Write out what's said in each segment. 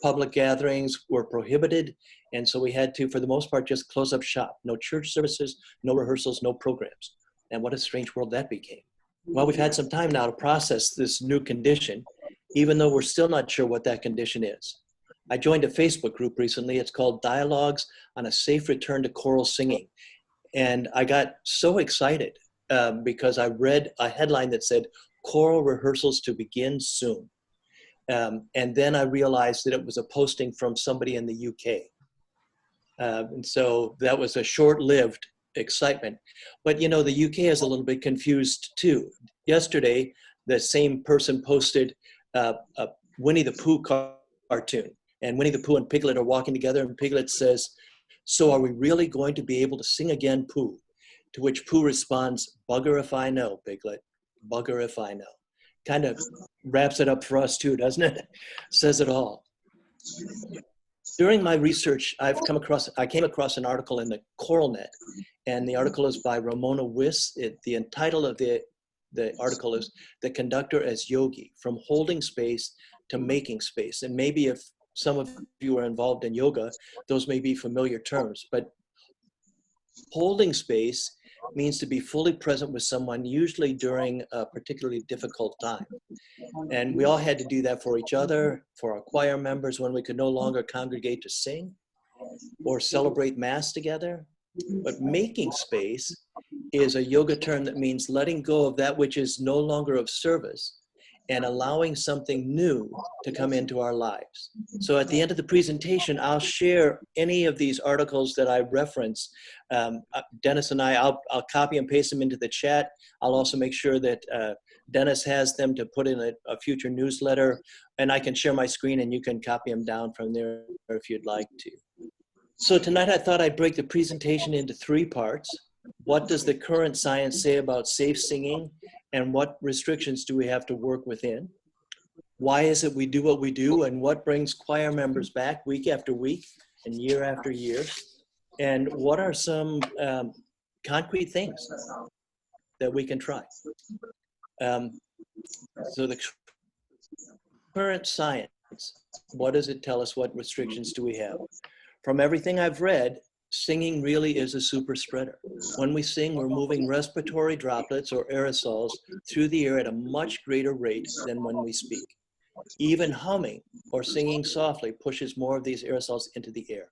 public gatherings were prohibited. And so we had to, for the most part, just close up shop. No church services, no rehearsals, no programs. And what a strange world that became. Well, we've had some time now to process this new condition, even though we're still not sure what that condition is. I joined a Facebook group recently. It's called Dialogues on a Safe Return to Choral Singing. And I got so excited because I read a headline that said, choral rehearsals to begin soon. And then I realized that it was a posting from somebody in the UK. And so that was a short-lived excitement. But you know, the UK is a little bit confused too. Yesterday, the same person posted a Winnie the Pooh cartoon. And Winnie the Pooh and Piglet are walking together, and Piglet says, "So are we really going to be able to sing again, Pooh?" To which Pooh responds, "Bugger if I know, Piglet, bugger if I know." Kind of wraps it up for us too, doesn't it? Says it all. During my research, I came across an article in the ChoralNet, and the article is by Ramona Wiss. The title of the article is "The Conductor as Yogi, From Holding Space to Making Space." And maybe if some of you are involved in yoga, those may be familiar terms, but holding space means to be fully present with someone, usually during a particularly difficult time. And we all had to do that for each other, for our choir members when we could no longer congregate to sing or celebrate Mass together. But making space is a yoga term that means letting go of that which is no longer of service and allowing something new to come into our lives. So at the end of the presentation, I'll share any of these articles that I reference. Dennis and I'll copy and paste them into the chat. I'll also make sure that Dennis has them to put in a future newsletter, and I can share my screen and you can copy them down from there if you'd like to. So tonight I thought I'd break the presentation into 3 parts. What does the current science say about safe singing, and what restrictions do we have to work within? Why is it we do what we do, and what brings choir members back week after week and year after year? And what are some concrete things that we can try? So the current science, what does it tell us? What restrictions do we have? From everything I've read, singing really is a super spreader. When we sing, we're moving respiratory droplets or aerosols through the air at a much greater rate than when we speak. Even humming or singing softly pushes more of these aerosols into the air.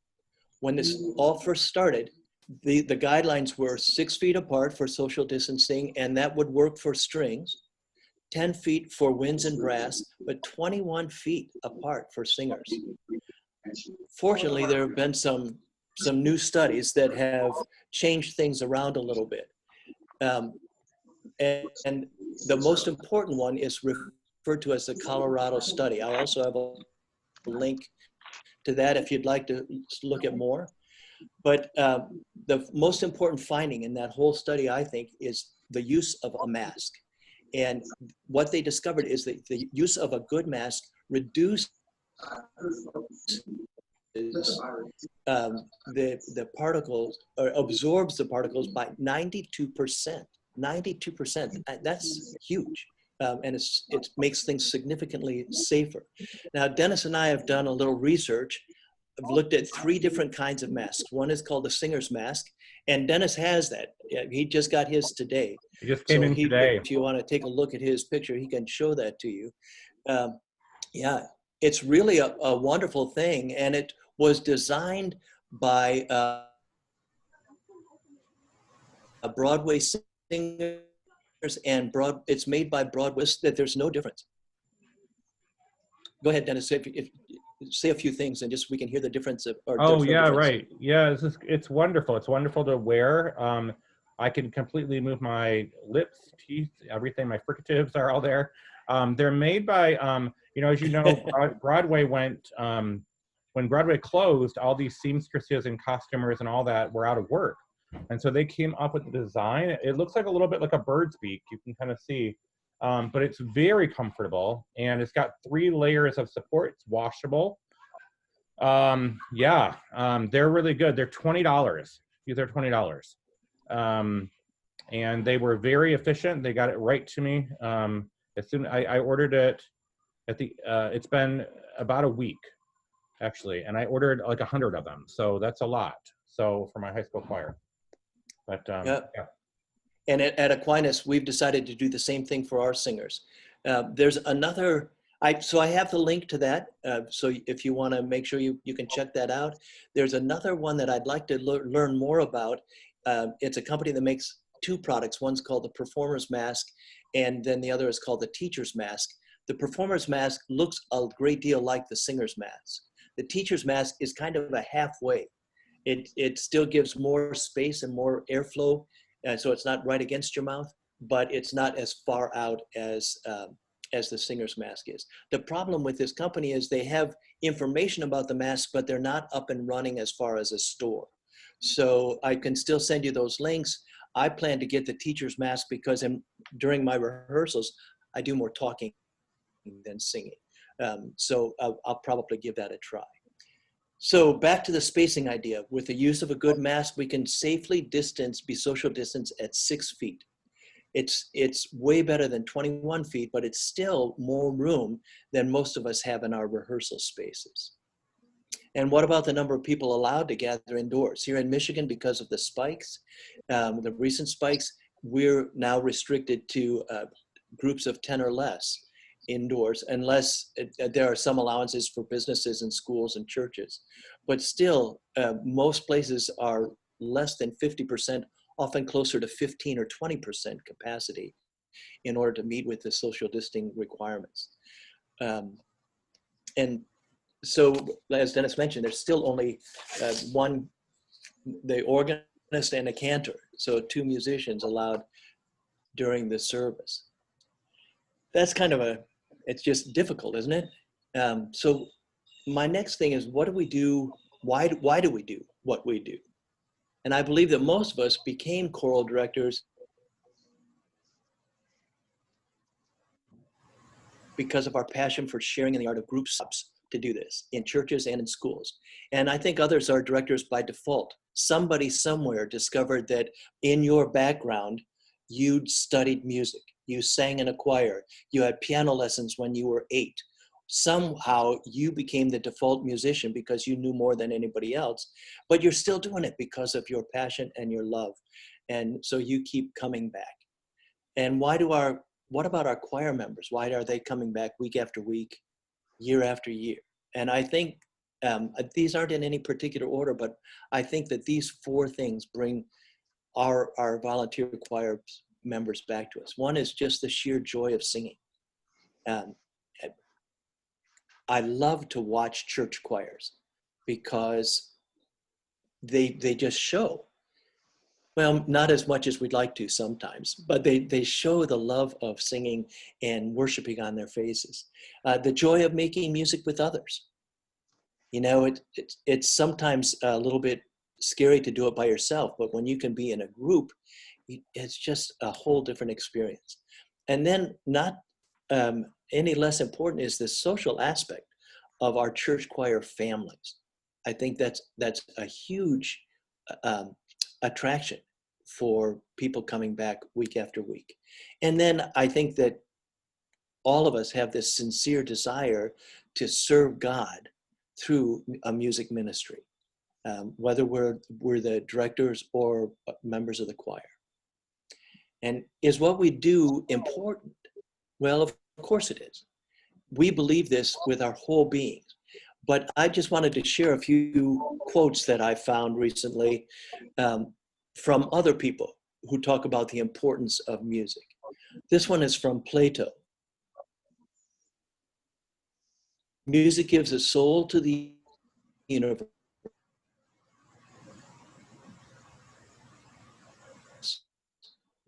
When this all first started, the guidelines were 6 feet apart for social distancing, and that would work for strings, 10 feet for winds and brass, but 21 feet apart for singers. Fortunately, there have been some new studies that have changed things around a little bit. And the most important one is referred to as the Colorado study. I also have a link to that if you'd like to look at more. But the most important finding in that whole study, I think, is the use of a mask. And what they discovered is that the use of a good mask reduces the particles, or absorbs the particles by 92%. 92%. That's huge. And it makes things significantly safer. Now, Dennis and I have done a little research. I've looked at 3 different kinds of masks. One is called the singer's mask, and Dennis has that. He just got his today. He just came in today. If you want to take a look at his picture, he can show that to you. Yeah, it's really a wonderful thing, and it was designed by a Broadway singers, and it's made by Broadway. That there's no difference. Go ahead, Dennis. Say a few things, and just we can hear the difference. Oh yeah, right. Yeah, it's wonderful. It's wonderful to wear. I can completely move my lips, teeth, everything. My fricatives are all there. They're made by, as you know, Broadway went, when Broadway closed, all these seamstresses and costumers and all that were out of work. And so they came up with the design. It looks like a little bit like a bird's beak, you can kind of see, but it's very comfortable, and it's got 3 layers of support. It's washable. They're really good. They're $20. These are $20. And they were very efficient. They got it right to me. As soon I ordered it at the, it's been about a week. actually, and I ordered like 100 of them. So that's a lot. So for my high school choir, but Yeah. yeah. And at Aquinas, we've decided to do the same thing for our singers. There's another, so I have the link to that. So if you want to make sure you can check that out. There's another one that I'd like to learn more about. It's a company that makes two products. One's called the Performer's Mask, and then the other is called the Teacher's Mask. The Performer's Mask looks a great deal like the Singer's Mask. The Teacher's Mask is kind of a halfway. It still gives more space and more airflow, so it's not right against your mouth, but it's not as far out as the Singer's Mask is. The problem with this company is they have information about the mask, but they're not up and running as far as a store. So I can still send you those links. I plan to get the Teacher's Mask because during my rehearsals, I do more talking than singing. So I'll probably give that a try. So back to the spacing idea. With the use of a good mask, we can safely be social distance at 6 feet. It's way better than 21 feet, but it's still more room than most of us have in our rehearsal spaces. And what about the number of people allowed to gather indoors? Here in Michigan, because of the spikes, the recent spikes, we're now restricted to groups of 10 or less indoors, unless there are some allowances for businesses and schools and churches. But still, most places are less than 50%, often closer to 15 or 20% capacity in order to meet with the social distancing requirements. And so, as Dennis mentioned, there's still only the organist and a cantor, so 2 musicians allowed during the service. That's kind of it's just difficult, isn't it? So my next thing is, what do we do? Why do we do what we do? And I believe that most of us became choral directors because of our passion for sharing in the art of group subs to do this in churches and in schools. And I think others are directors by default. Somebody somewhere discovered that in your background, you'd studied music, you sang in a choir, you had piano lessons when you were 8. Somehow you became the default musician because you knew more than anybody else, but you're still doing it because of your passion and your love. And so you keep coming back. And what about our choir members? Why are they coming back week after week, year after year? And I think these aren't in any particular order, but I think that these 4 things bring our volunteer choir members back to us. One is just the sheer joy of singing. I love to watch church choirs because they just show. Well, not as much as we'd like to sometimes, but they show the love of singing and worshiping on their faces. The joy of making music with others. You know, it's sometimes a little bit scary to do it by yourself, but when you can be in a group, it's just a whole different experience. And then not any less important is the social aspect of our church choir families. I think that's a huge attraction for people coming back week after week. And then I think that all of us have this sincere desire to serve God through a music ministry, whether we're the directors or members of the choir. And is what we do important? Well, of course it is. We believe this with our whole being. But I just wanted to share a few quotes that I found recently from other people who talk about the importance of music. This one is from Plato. Music gives a soul to the universe,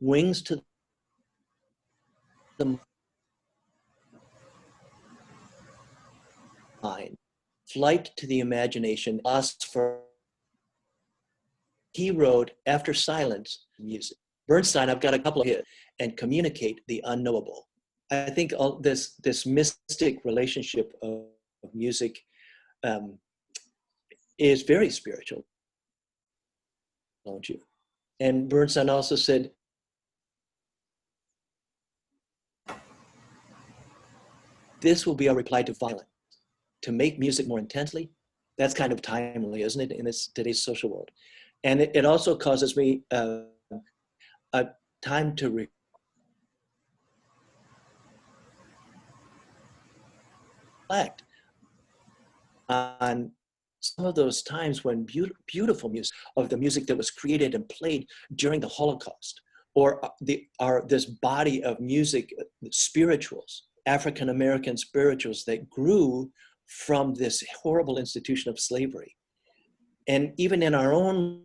wings to the mind, flight to the imagination, lust for. He wrote, after silence, music. Bernstein, I've got a couple of hits, and communicate the unknowable. I think all this mystic relationship of music is very spiritual, don't you? And Bernstein also said, this will be our reply to violence, to make music more intensely, That's kind of timely, isn't it, in this today's social world? And it also causes me a time to reflect on some of those times when beautiful music of the music that was created and played during the Holocaust, or this body of music, spirituals, African American spirituals that grew from this horrible institution of slavery. And even in our own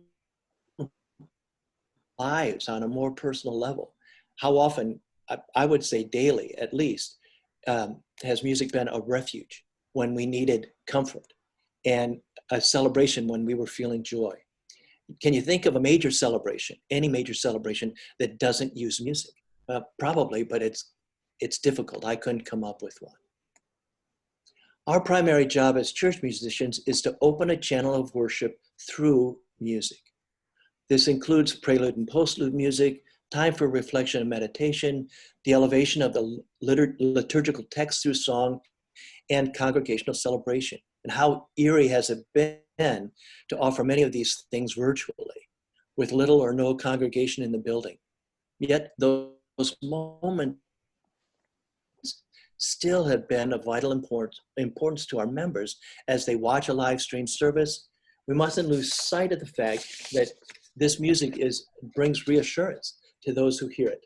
lives on a more personal level, how often, I would say daily at least, has music been a refuge when we needed comfort, and a celebration when we were feeling joy. Can you think of a major celebration, any major celebration, that doesn't use music? Probably, but it's difficult. I couldn't come up with one. Our primary job as church musicians is to open a channel of worship through music. This includes prelude and postlude music, time for reflection and meditation, the elevation of the liturgical text through song, and congregational celebration. And how eerie has it been to offer many of these things virtually, with little or no congregation in the building. Yet those moments still have been of vital importance to our members as they watch a live stream service. We mustn't lose sight of the fact that this music brings reassurance to those who hear it.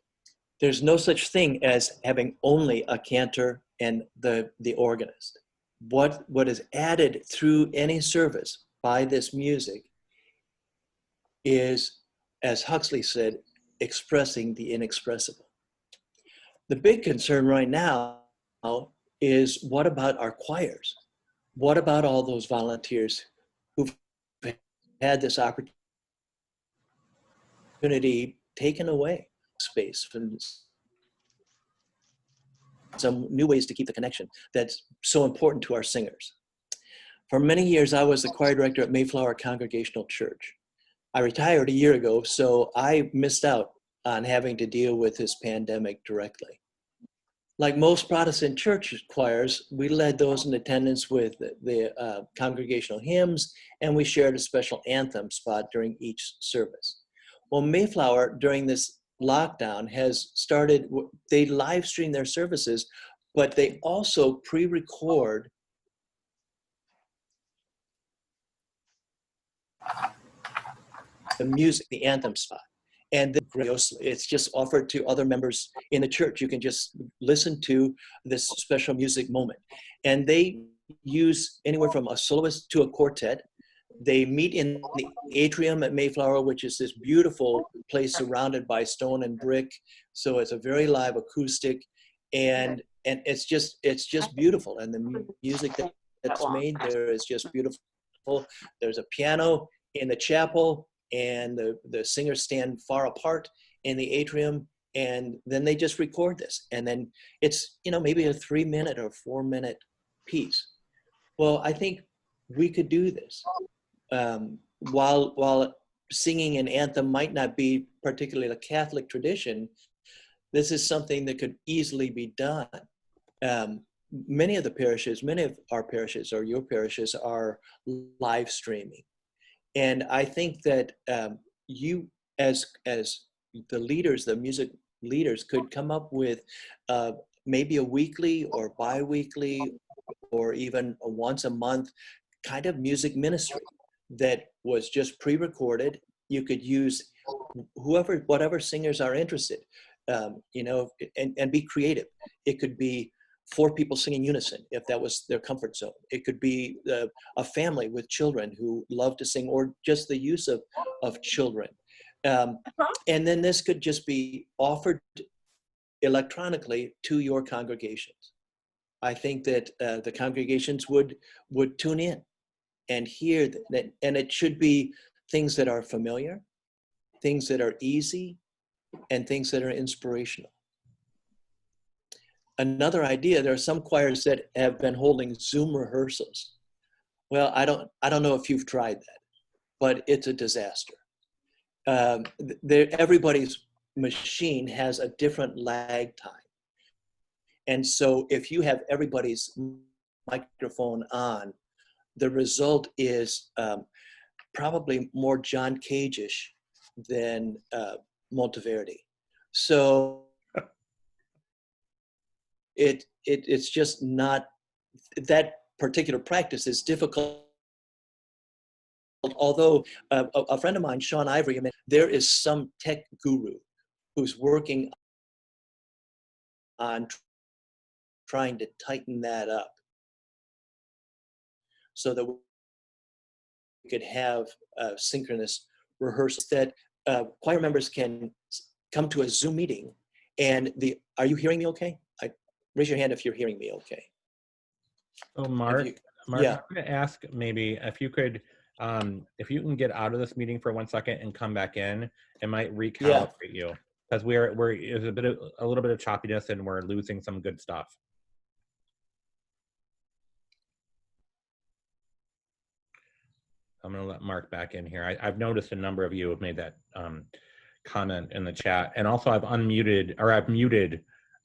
There's no such thing as having only a cantor and the organist. What is added through any service by this music is, as Huxley said, expressing the inexpressible. The big concern right now is, what about our choirs? What about all those volunteers who've had this opportunity taken away, space from some new ways to keep the connection that's so important to our singers? For many years, I was the choir director at Mayflower Congregational Church. I retired a year ago, so I missed out on having to deal with this pandemic directly. Like most Protestant church choirs, we led those in attendance with the congregational hymns, and we shared a special anthem spot during each service. Well, Mayflower, during this lockdown, has started, they live stream their services, but they also pre-record the music, the anthem spot. And it's just offered to other members in the church. You can just listen to this special music moment. And they use anywhere from a soloist to a quartet. They meet in the atrium at Mayflower, which is this beautiful place surrounded by stone and brick. So it's a very live acoustic, and it's just beautiful. And the music that's made there is just beautiful. There's a piano in the chapel, and the singers stand far apart in the atrium, and then they just record this. And then it's, maybe a 3-minute or 4-minute piece. Well, I think we could do this. While singing an anthem might not be particularly a Catholic tradition, this is something that could easily be done. Many of our parishes or your parishes are live streaming. And I think that you, as the leaders, the music leaders, could come up with maybe a weekly or bi-weekly or even a once a month kind of music ministry that was just pre-recorded. You could use whatever singers are interested, and be creative. It could be 4 people singing unison, if that was their comfort zone. It could be a family with children who love to sing, or just the use of children. And then this could just be offered electronically to your congregations. I think that the congregations would tune in and hear that, and it should be things that are familiar, things that are easy, and things that are inspirational. Another idea, there are some choirs that have been holding Zoom rehearsals. Well, I don't know if you've tried that, but it's a disaster. Everybody's machine has a different lag time. And so if you have everybody's microphone on, the result is probably more John Cage-ish than Monteverdi. So it's just not, that particular practice is difficult. Although a friend of mine, Sean Ivory, I mean, there is some tech guru who's working on trying to tighten that up so that we could have synchronous rehearsals, that choir members can come to a Zoom meeting. And are you hearing me okay? Raise your hand if you're hearing me okay. Oh, Mark, yeah. I'm going to ask maybe if you could, if you can get out of this meeting for 1 second and come back in, it might recalibrate you, because there's a little bit of choppiness and we're losing some good stuff. I'm going to let Mark back in here. I've noticed a number of you have made that comment in the chat, and also I've muted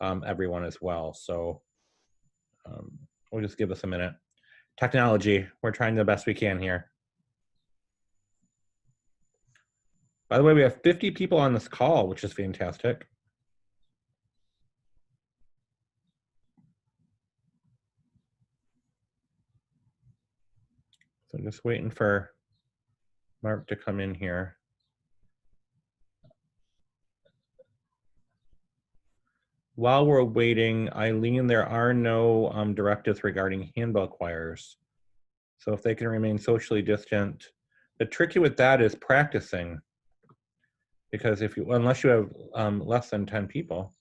everyone as well. So we'll just give us a minute. Technology, we're trying the best we can here. By the way, we have 50 people on this call, which is fantastic. So just waiting for Mark to come in here. While we're waiting, Eileen, there are no directives regarding handbell choirs. So if they can remain socially distant, the tricky with that is practicing, because unless you have less than 10 people,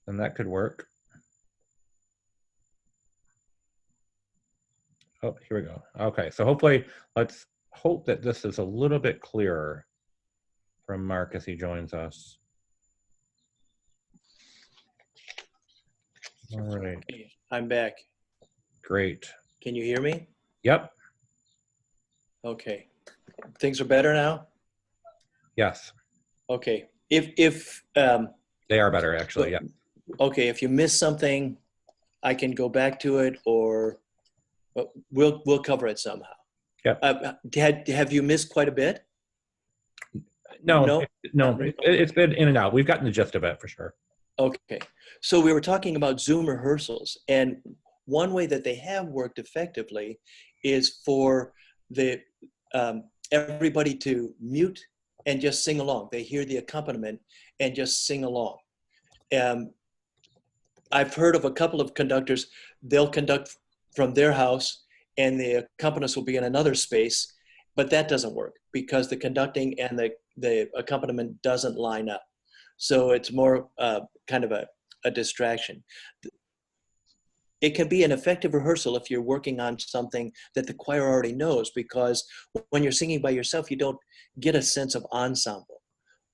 then that could work. Oh, here we go. Okay, so hopefully, let's hope that this is a little bit clearer from Mark as he joins us. All right. I'm back. Great. Can you hear me? Yep. Okay. Things are better now? Yes. Okay. If they are better, actually, yeah. Okay, if you miss something, I can go back to it, or we'll cover it somehow. Yep. Have you missed quite a bit? No. It's been in and out. We've gotten the gist of it for sure. Okay. So we were talking about Zoom rehearsals, and one way that they have worked effectively is for the everybody to mute and just sing along. They hear the accompaniment and just sing along. I've heard of a couple of conductors, they'll conduct from their house and the accompanist will be in another space, but that doesn't work because the conducting and the accompaniment doesn't line up. So it's more kind of a distraction. It can be an effective rehearsal if you're working on something that the choir already knows, because when you're singing by yourself, you don't get a sense of ensemble.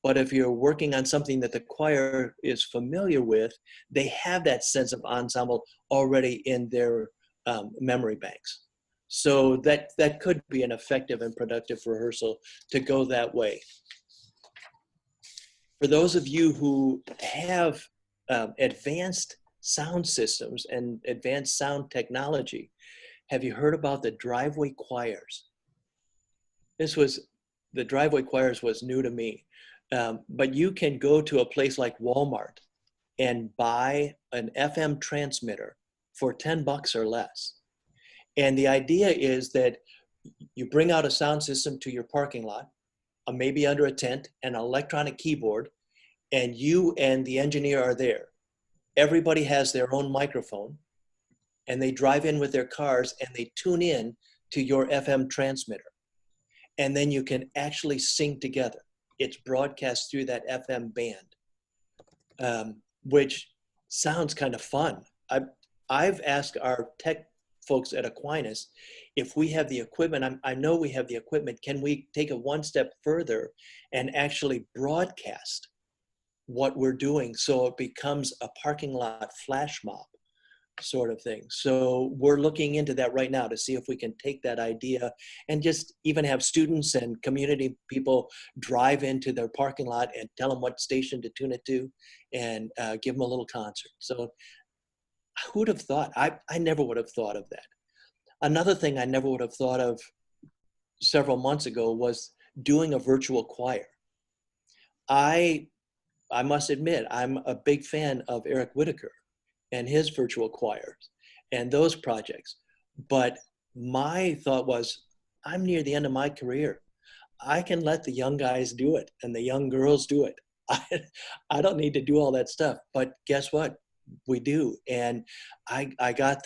But if you're working on something that the choir is familiar with, they have that sense of ensemble already in their memory banks. So that could be an effective and productive rehearsal to go that way. For those of you who have advanced sound systems and advanced sound technology, have you heard about the driveway choirs? The driveway choirs was new to me. But you can go to a place like Walmart and buy an FM transmitter for $10 or less. And the idea is that you bring out a sound system to your parking lot, maybe under a tent, an electronic keyboard, and you and the engineer are there. Everybody has their own microphone, and they drive in with their cars and they tune in to your FM transmitter. And then you can actually sing together. It's broadcast through that FM band, which sounds kind of fun. I've asked our tech folks at Aquinas if we have the equipment. I know we have the equipment. Can we take it one step further and actually broadcast what we're doing so it becomes a parking lot flash mob sort of thing? So we're looking into that right now to see if we can take that idea and just even have students and community people drive into their parking lot and tell them what station to tune it to and give them a little concert. So who'd have thought? I never would have thought of that. Another thing I never would have thought of several months ago was doing a virtual choir. I must admit, I'm a big fan of Eric Whitaker and his virtual choirs and those projects. But my thought was, I'm near the end of my career. I can let the young guys do it and the young girls do it. I don't need to do all that stuff. But guess what? We do. And I got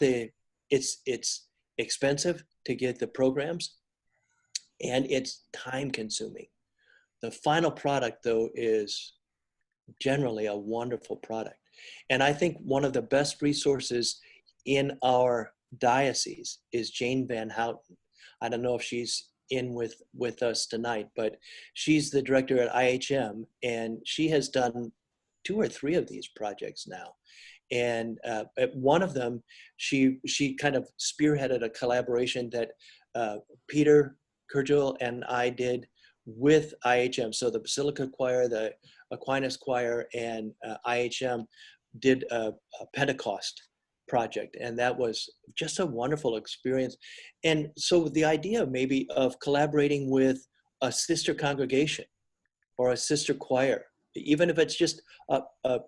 it's expensive to get the programs, and it's time consuming. The final product, though, is generally a wonderful product. And I think one of the best resources in our diocese is Jane Van Houten. I don't know if she's in with us tonight, but she's the director at IHM, and she has done 2 or 3 of these projects now. And at one of them, she kind of spearheaded a collaboration that Peter Kurgel and I did with IHM. So the Basilica Choir, the Aquinas Choir, and IHM did a Pentecost project, and that was just a wonderful experience. And so the idea maybe of collaborating with a sister congregation or a sister choir, even if it's just a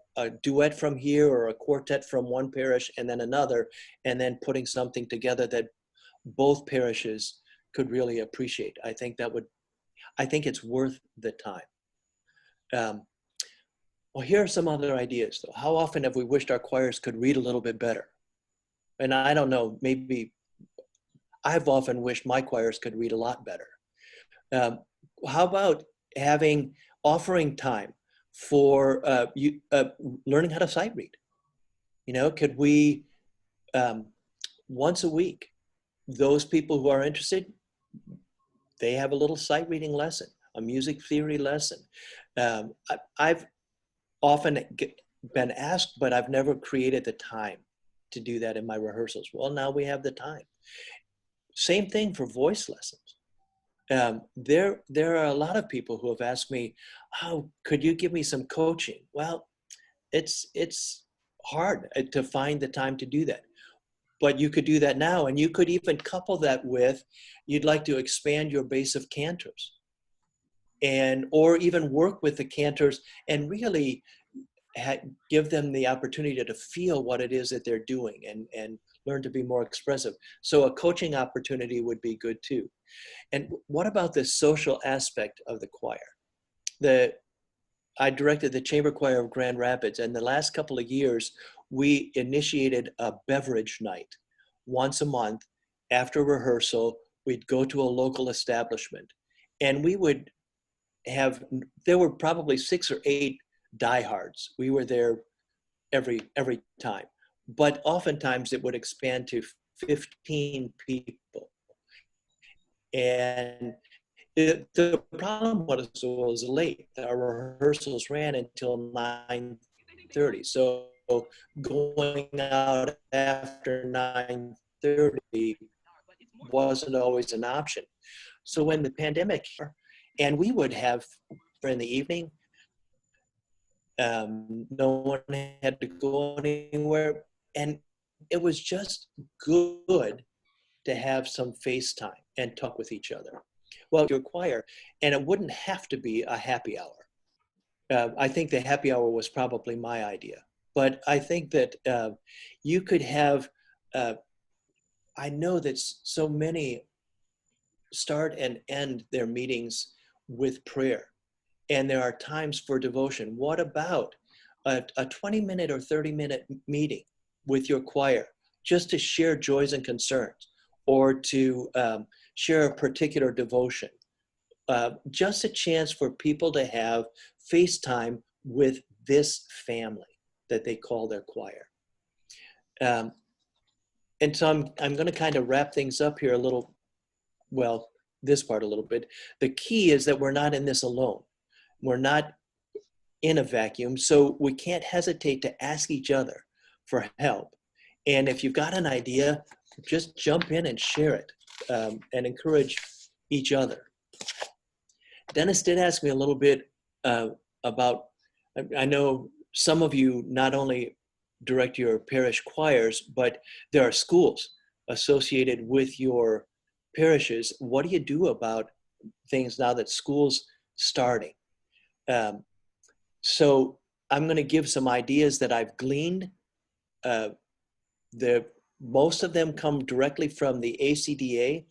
duet from here or a quartet from one parish and then another, and then putting something together that both parishes could really appreciate. I think it's worth the time. Well, here are some other ideas, though. How often have we wished our choirs could read a little bit better? And I don't know, maybe I've often wished my choirs could read a lot better. How about offering time for learning how to sight read? Could we, once a week, those people who are interested, they have a little sight reading lesson, a music theory lesson. I've often been asked, but I've never created the time to do that in my rehearsals. Well, now we have the time. Same thing for voice lessons. There are a lot of people who have asked me, "Oh, could you give me some coaching?" Well, it's hard to find the time to do that. But you could do that now, and you could even couple that with, you'd like to expand your base of cantors, or even work with the cantors and really give them the opportunity to feel what it is that they're doing and learn to be more expressive. So a coaching opportunity would be good too. And what about the social aspect of the choir? I directed the Chamber Choir of Grand Rapids, and the last couple of years, we initiated a beverage night. Once a month, after rehearsal, we'd go to a local establishment, and there were probably 6 or 8 diehards. We were there every time, but oftentimes it would expand to 15 people. And the problem was late. Our rehearsals ran until 9:30. So going out after 9:30 wasn't always an option. So when the pandemic, and we would have in the evening, no one had to go anywhere, and it was just good to have some FaceTime and talk with each other. Well, your choir, and it wouldn't have to be a happy hour. I think the happy hour was probably my idea, but I think that you could have, I know that so many start and end their meetings with prayer, and there are times for devotion. What about a 20-minute or 30-minute meeting with your choir just to share joys and concerns, or to share a particular devotion? Just a chance for people to have FaceTime with this family that they call their choir. And so I'm going to kind of wrap things up here a little, well, this part a little bit. The key is that we're not in this alone. We're not in a vacuum, so we can't hesitate to ask each other for help. And if you've got an idea, just jump in and share it, and encourage each other. Dennis did ask me a little bit about, I know some of you not only direct your parish choirs, but there are schools associated with your parishes, what do you do about things now that school's starting? So I'm going to give some ideas that I've gleaned. Most of them come directly from the ACDA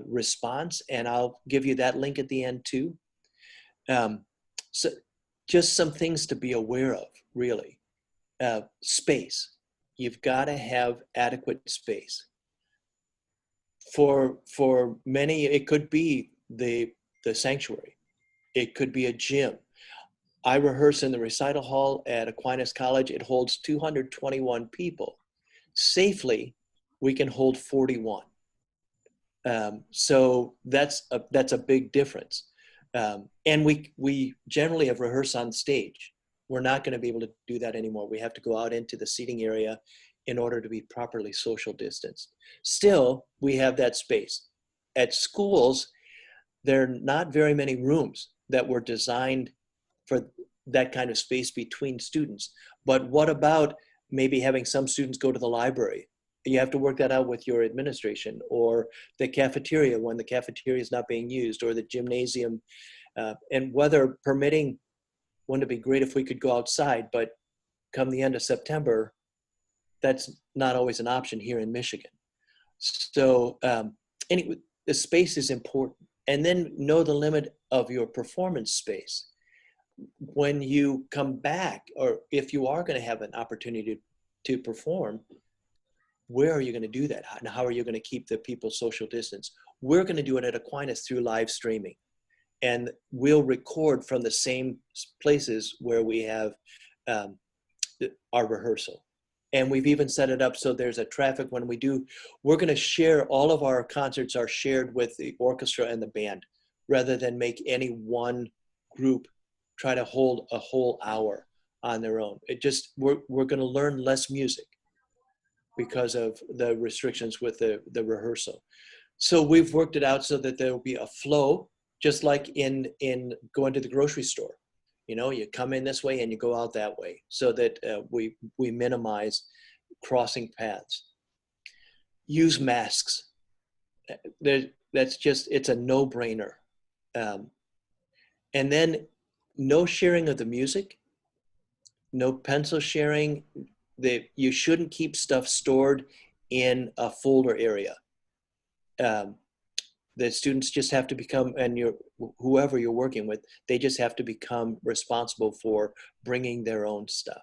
response, and I'll give you that link at the end too. So just some things to be aware of, really. Space. You've got to have adequate space. For many, it could be the sanctuary. It could be a gym. I rehearse in the recital hall at Aquinas College. It holds 221 people. Safely, we can hold 41. So that's a big difference. And we generally have rehearsed on stage. We're not going to be able to do that anymore. We have to go out into the seating area in order to be properly social distanced. Still, we have that space. At schools, there are not very many rooms that were designed for that kind of space between students. But what about maybe having some students go to the library? You have to work that out with your administration, or the cafeteria when the cafeteria is not being used, or the gymnasium, and weather permitting. Wouldn't it be great if we could go outside, but come the end of September, that's not always an option here in Michigan. So anyway, the space is important. And then know the limit of your performance space. When you come back, or if you are going to have an opportunity to perform, where are you going to do that? And how are you going to keep the people social distance? We're going to do it at Aquinas through live streaming. And we'll record from the same places where we have our rehearsal. And we've even set it up so there's a traffic when we do. We're going to share, all of our concerts are shared with the orchestra and the band, rather than make any one group try to hold a whole hour on their own. We're going to learn less music because of the restrictions with the rehearsal. So we've worked it out so that there will be a flow, just like in going to the grocery store. You know, you come in this way and you go out that way, so that we minimize crossing paths. Use masks. It's a no-brainer. And then no sharing of the music, no pencil sharing. You shouldn't keep stuff stored in a folder area. The students just have to become, and whoever you're working with, they just have to become responsible for bringing their own stuff.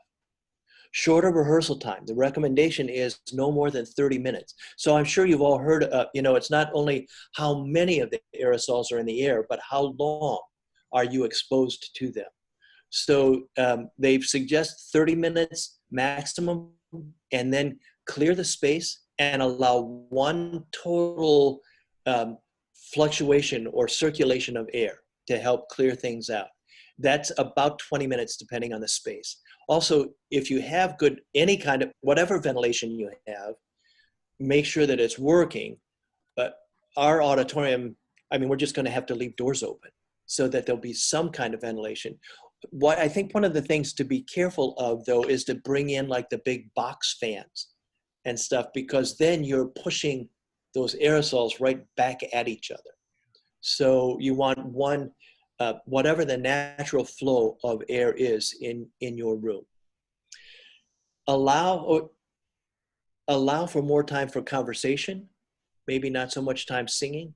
Shorter rehearsal time. The recommendation is no more than 30 minutes. So I'm sure you've all heard, it's not only how many of the aerosols are in the air, but how long are you exposed to them. So they suggest 30 minutes maximum, and then clear the space and allow one total fluctuation or circulation of air to help clear things out. That's about 20 minutes depending on the space. Also, if you have any kind of, whatever ventilation you have, make sure that it's working. But our auditorium, we're just going to have to leave doors open so that there'll be some kind of ventilation. What I think one of the things to be careful of, though, is to bring in like the big box fans and stuff, because then you're pushing those aerosols right back at each other. So you want whatever the natural flow of air is in your room. Allow for more time for conversation, maybe not so much time singing.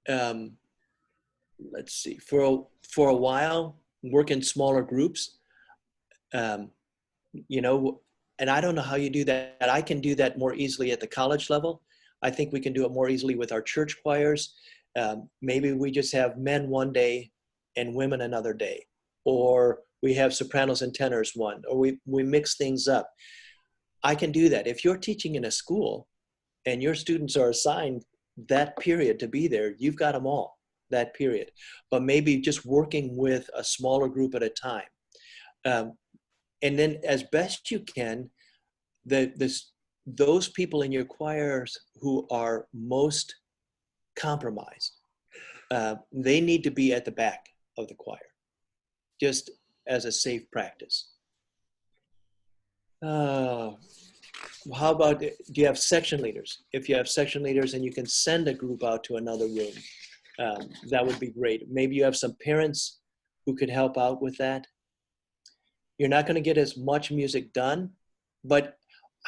Let's see, for a while, work in smaller groups. And I don't know how you do that. I can do that more easily at the college level. I think we can do it more easily with our church choirs. Maybe we just have men one day and women another day, or we have sopranos and tenors one, or we mix things up. I can do that. If you're teaching in a school and your students are assigned that period to be there, you've got them all that period. But maybe just working with a smaller group at a time. And then as best you can, those people in your choirs who are most compromised, they need to be at the back of the choir, just as a safe practice. how about, do you have section leaders? If you have section leaders and you can send a group out to another room, that would be great. Maybe you have some parents who could help out with that. You're not going to get as much music done, but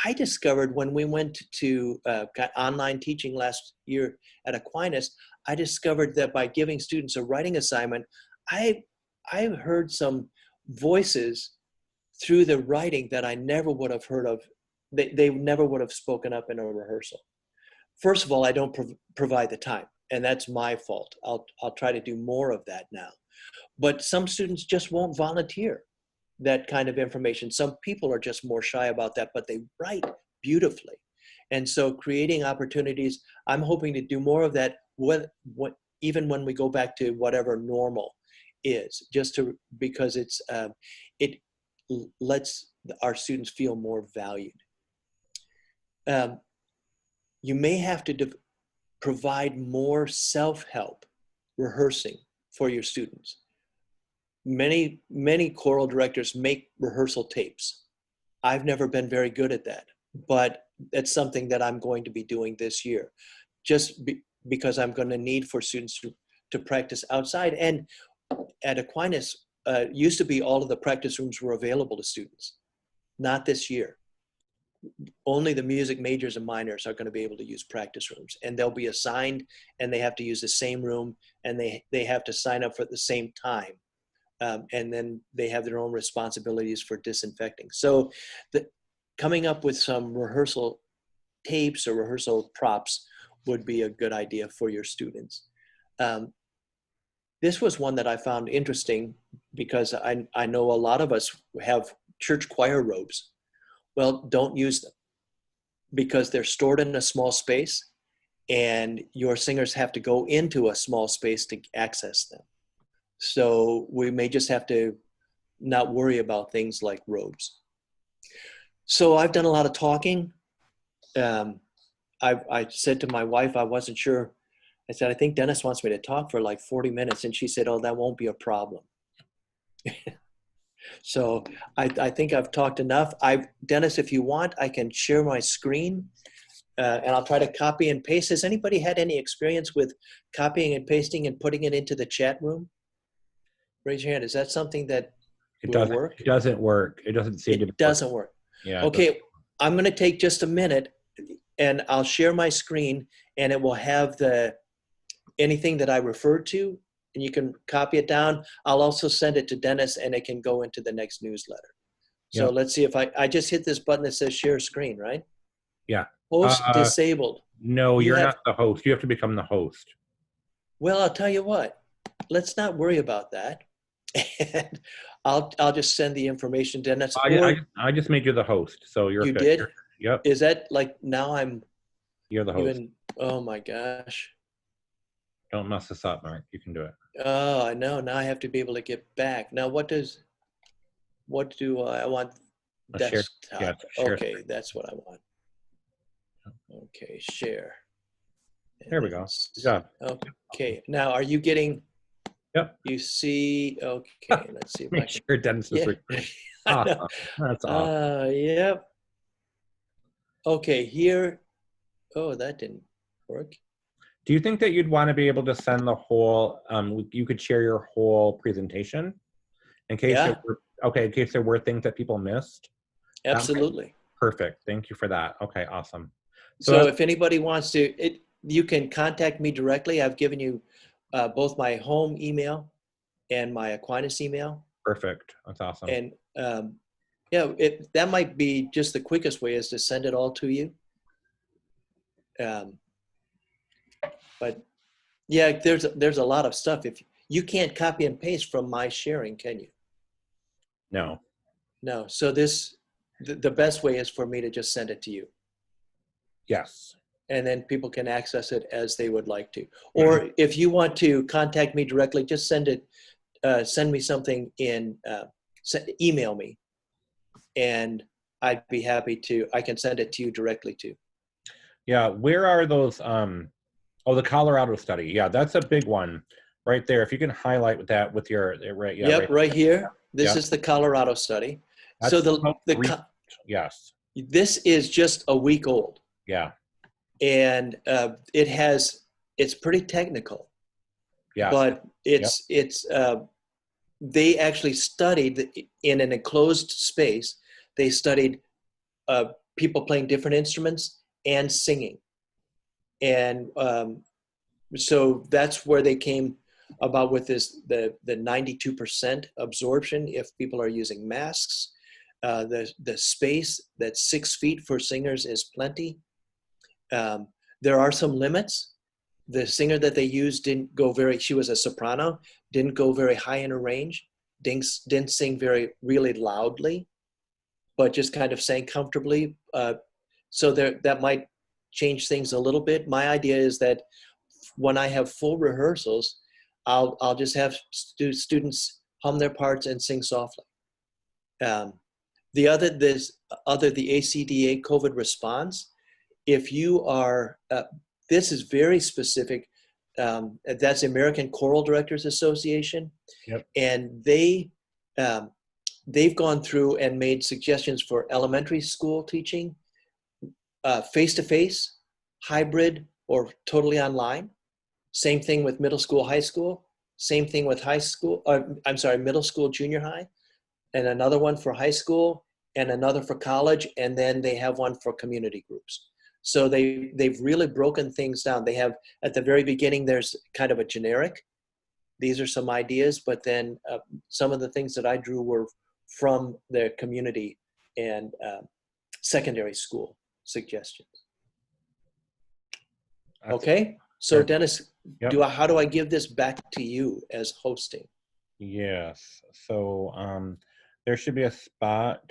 I discovered when we went to got online teaching last year at Aquinas, I discovered that by giving students a writing assignment, I heard some voices through the writing that I never would have heard of. They never would have spoken up in a rehearsal. First of all, I don't provide the time, and that's my fault. I'll try to do more of that now. But some students just won't volunteer that kind of information. Some people are just more shy about that, but they write beautifully. And so creating opportunities, I'm hoping to do more of that even when we go back to whatever normal is, because it lets our students feel more valued. You may have to provide more self-help rehearsing for your students. Many choral directors make rehearsal tapes. I've never been very good at that, but it's something that I'm going to be doing this year, because I'm going to need for students to practice outside. And at Aquinas, used to be all of the practice rooms were available to students. Not this year. Only the music majors and minors are going to be able to use practice rooms, and they'll be assigned, and they have to use the same room, and they have to sign up for the same time. And then they have their own responsibilities for disinfecting. So coming up with some rehearsal tapes or rehearsal props would be a good idea for your students. This was one that I found interesting because I know a lot of us have church choir robes. Well, don't use them because they're stored in a small space and your singers have to go into a small space to access them. So we may just have to not worry about things like robes. So I've done a lot of talking. I said to my wife, I wasn't sure. I said, I think Dennis wants me to talk for like 40 minutes. And she said, oh, that won't be a problem. So I think I've talked enough. Dennis, if you want, I can share my screen and I'll try to copy and paste. Has anybody had any experience with copying and pasting and putting it into the chat room? Raise your hand. Is that something that will work? It doesn't work. It doesn't seem to be. It doesn't work. Yeah. Okay, I'm going to take just a minute and I'll share my screen and it will have anything that I referred to, and you can copy it down. I'll also send it to Dennis and it can go into the next newsletter. So let's see if I just hit this button that says share screen, right? Yeah. Host disabled. No, you're not the host. You have to become the host. Well, I'll tell you what, let's not worry about that. And I'll just send the information, Dennis. I just made you the host, so you're You good. did? Yep. Is that like now You're the host. Oh my gosh. Don't mess this up, Mark. You can do it. Oh, I know. Now I have to be able to get back. Now what do I want? Desktop. Share okay, screen. that's what I want. Okay, share. There we go. Good job. Okay, now are you getting? Yep. You see? Okay, let's see if I Make can. sure Dennis is recording. Awesome. That's awesome. Yep. Okay, here. Oh, that didn't work. Do you think that you'd want to be able to send the whole? You could share your whole presentation, in case in case there were things that people missed. Absolutely. Perfect. Thank you for that. Okay, awesome. So if anybody wants to, you can contact me directly. I've given you both my home email and my Aquinas email. Perfect. That's awesome. And that might be just the quickest way is to send it all to you. But yeah, there's a lot of stuff. If you can't copy and paste from my sharing, can you? No. No. So the best way is for me to just send it to you. Yes. And then people can access it as they would like to. Or if you want to contact me directly, just send me something email me. And I'd be happy I can send it to you directly too. Yeah. Where are those? The Colorado study. Yeah, that's a big one right there. If you can highlight that with your, right here. This is the Colorado study. That's so yes. This is just a week old, Yeah. and it's pretty technical, Yeah. but Yep. they actually studied in an enclosed space. They studied people playing different instruments and singing, and so that's where they came about with the 92% absorption if people are using masks. The space, that 6 feet for singers is plenty. There are some limits. The singer that they used she was a soprano, didn't go very high in her range, didn't sing really loudly, but just kind of sang comfortably. So that might change things a little bit. My idea is that when I have full rehearsals, I'll just have students hum their parts and sing softly. The ACDA COVID response, if you are, this is very specific. That's American Choral Directors Association. Yep. And they've gone through and made suggestions for elementary school teaching, face-to-face, hybrid, or totally online. Same thing with middle school, high school. Same thing with middle school, junior high, and another one for high school, and another for college, and then they have one for community groups. So they've really broken things down. They have, at the very beginning, there's kind of a generic. These are some ideas, but then some of the things that I drew were from the community and secondary school suggestions. Okay, so Dennis, yep. how do I give this back to you as hosting? Yes, so there should be a spot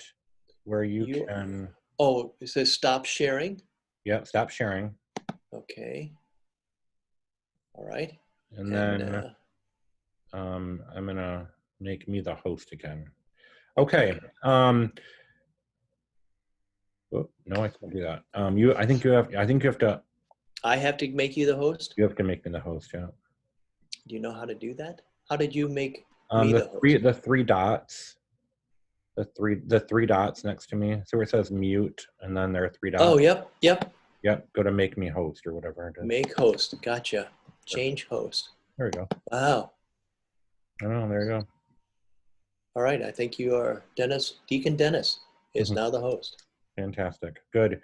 where you can... Oh, it says stop sharing? Yep, stop sharing. Okay. All right. And then I'm gonna make me the host again. Okay. Oh, no, I can't do that. I think you have to... I have to make you the host? You have to make me the host, yeah. Do you know how to do that? How did you make me the host? The three dots. The three dots next to me. So where it says mute, and then there are 3 dots. Oh, yep. Yep, go to make me host or whatever it is. Make host, gotcha. Change host. There we go. Wow. Oh, there you go. All right, I think you are Deacon Dennis is now the host. Fantastic, good.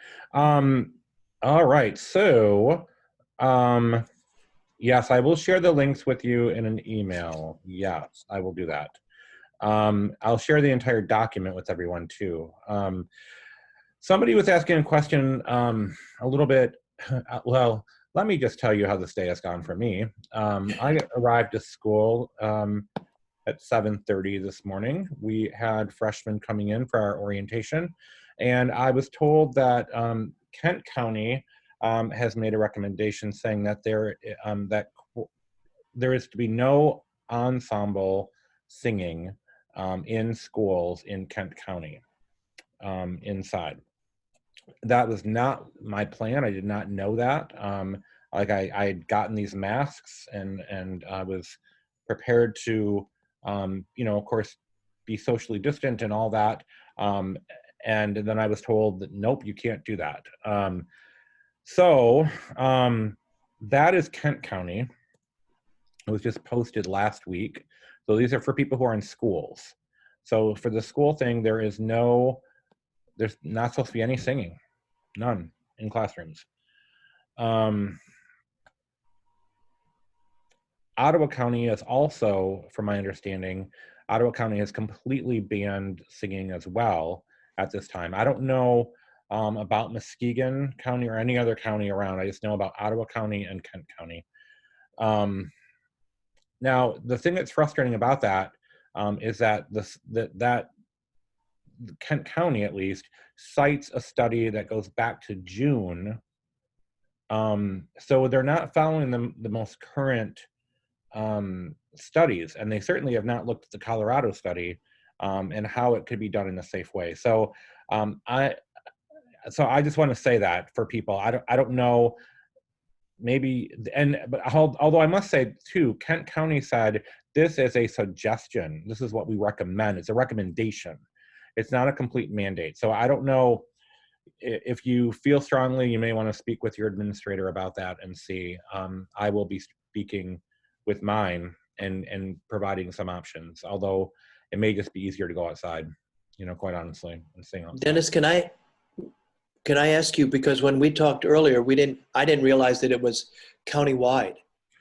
All right, so, yes, I will share the links with you in an email. Yes, I will do that. I'll share the entire document with everyone too. Somebody was asking a question a little bit, well, let me just tell you how this day has gone for me. I arrived at school at 7:30 this morning. We had freshmen coming in for our orientation, and I was told that Kent County has made a recommendation saying that there is to be no ensemble singing in schools in Kent County inside. That was not my plan. I did not know that. Like I had gotten these masks and I was prepared to, of course, be socially distant and all that. And then I was told that, nope, you can't do that. So that is Kent County. It was just posted last week. So these are for people who are in schools. So for the school thing, there's not supposed to be any singing, none in classrooms. Ottawa County is also, from my understanding, Ottawa County has completely banned singing as well at this time. I don't know about Muskegon County or any other county around. I just know about Ottawa County and Kent County. Now, the thing that's frustrating about that is that that Kent County, at least, cites a study that goes back to June. So they're not following the most current studies, and they certainly have not looked at the Colorado study and how it could be done in a safe way. So I just want to say that for people. I don't know. Maybe, but although I must say too, Kent County said this is a suggestion. This is what we recommend. It's a recommendation. It's not a complete mandate. So I don't know if you feel strongly, you may want to speak with your administrator about that and see. I will be speaking with mine and providing some options, although it may just be easier to go outside, quite honestly, and sing outside. Dennis, can I ask you, because when we talked earlier, I didn't realize that it was countywide.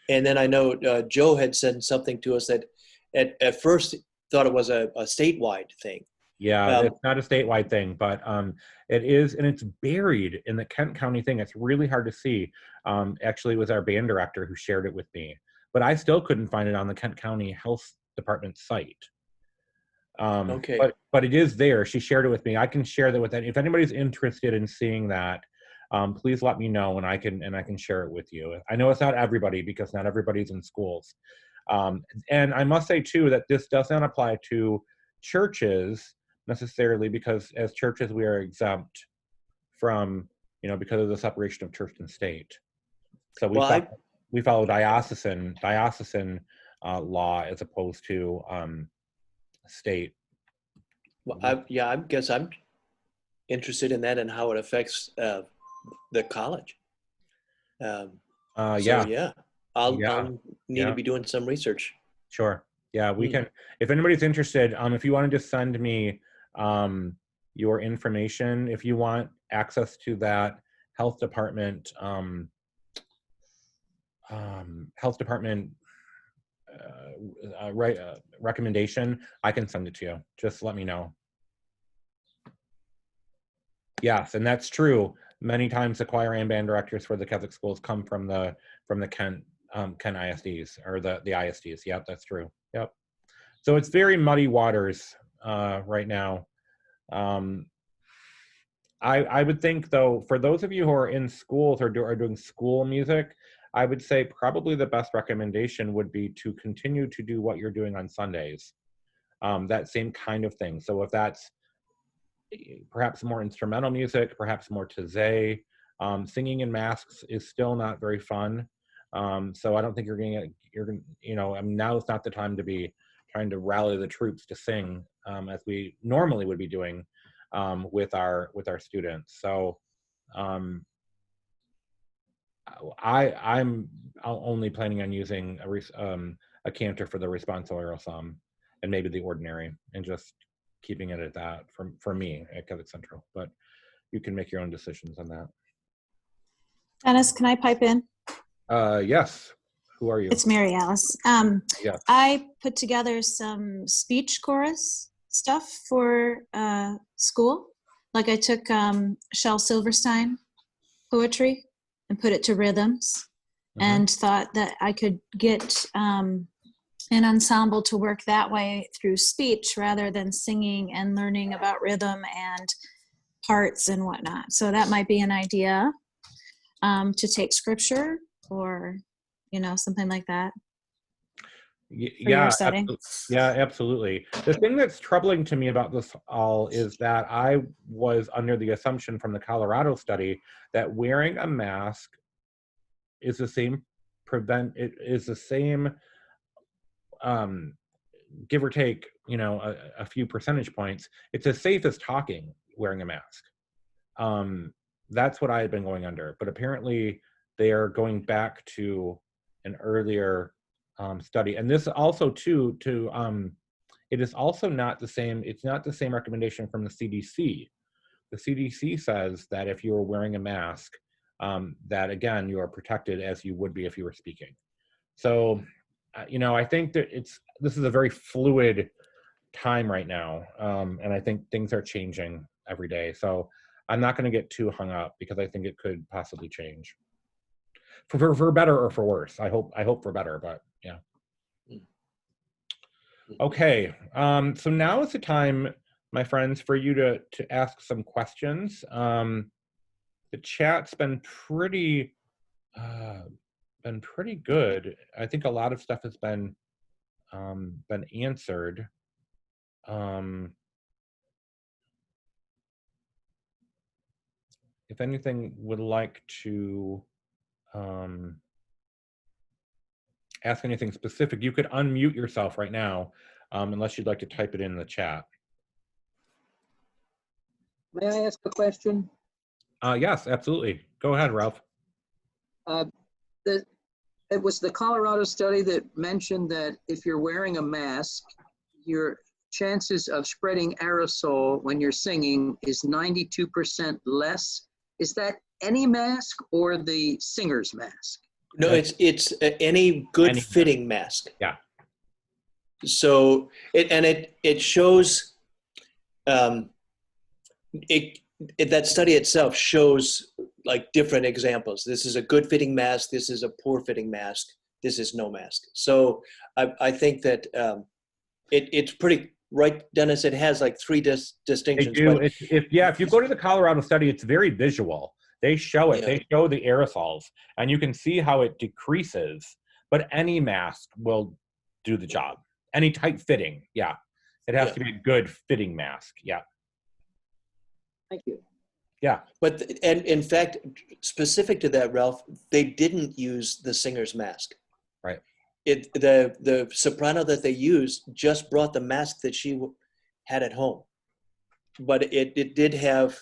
And then I know Joe had said something to us that at first thought it was a statewide thing. Yeah, it's not a statewide thing, but it is, and it's buried in the Kent County thing. It's really hard to see. Actually, it was our band director who shared it with me, but I still couldn't find it on the Kent County Health Department site. Okay. But it is there. She shared it with me. I can share that with that. If anybody's interested in seeing that, please let me know, and I can share it with you. I know it's not everybody because not everybody's in schools. And I must say too that this does not apply to churches necessarily, because as churches we are exempt from, because of the separation of church and state. So we follow diocesan law as opposed to state. Well, I guess I'm interested in that and how it affects the college. I'll need to be doing some research. Sure. Yeah, we can. If anybody's interested, if you want to just send me your information, if you want access to that health department recommendation, I can send it to you. Just let me know. Yes, and that's true. Many times the choir and band directors for the Catholic schools come from the Kent ISDs or the ISDs. Yep, that's true. Yep. So it's very muddy waters right now. I would think, though, for those of you who are in schools or are doing school music, I would say probably the best recommendation would be to continue to do what you're doing on Sundays. That same kind of thing. So if that's perhaps more instrumental music, perhaps more Taizé, singing in masks is still not very fun. So I don't think now is not the time to be trying to rally the troops to sing as we normally would be doing with our students. So I'm only planning on using a cantor for the responsorial psalm and maybe the ordinary, and just keeping it at that for me at Catholic Central. But you can make your own decisions on that. Dennis, can I pipe in? Yes. Who are you? It's Mary Alice. Yes. I put together some speech chorus stuff for school. Like I took Shel Silverstein poetry and put it to rhythms, and thought that I could get an ensemble to work that way through speech rather than singing and learning about rhythm and parts and whatnot. So that might be an idea to take scripture or, something like that. Yeah, absolutely. The thing that's troubling to me about this all is that I was under the assumption from the Colorado study that wearing a mask is the same give or take, a few percentage points. It's as safe as talking wearing a mask. That's what I had been going under, but apparently they are going back to an earlier study. And this also it is also not the same. It's not the same recommendation from the CDC. The CDC says that if you are wearing a mask, that again, you are protected as you would be if you were speaking. So, I think that this is a very fluid time right now. And I think things are changing every day. So I'm not going to get too hung up because I think it could possibly change for better or for worse. I hope for better, but yeah. Okay. So now is the time, my friends, for you to ask some questions. The chat's been pretty good. I think a lot of stuff has been answered. If anything would like to ask anything specific, you could unmute yourself right now, unless you'd like to type it in the chat. May I ask a question? Yes, absolutely. Go ahead, Ralph. Uh, the, it was the Colorado study that mentioned that if you're wearing a mask, your chances of spreading aerosol when you're singing is 92% less. Is that any mask or the singer's mask? No, it's any good fitting mask. Yeah. So it shows that study itself shows like different examples. This is a good fitting mask. This is a poor fitting mask. This is no mask. So I think that it's pretty right, Dennis. It has like three distinctions. They do. If you go to the Colorado study, it's very visual. They show it. Yeah. They show the aerosols, and you can see how it decreases. But any mask will do the job. Any tight fitting, yeah. It has to be a good fitting mask, yeah. Thank you. Yeah. But and in fact, specific to that, Ralph, they didn't use the singer's mask. Right. The soprano that they used just brought the mask that she had at home, but it did have,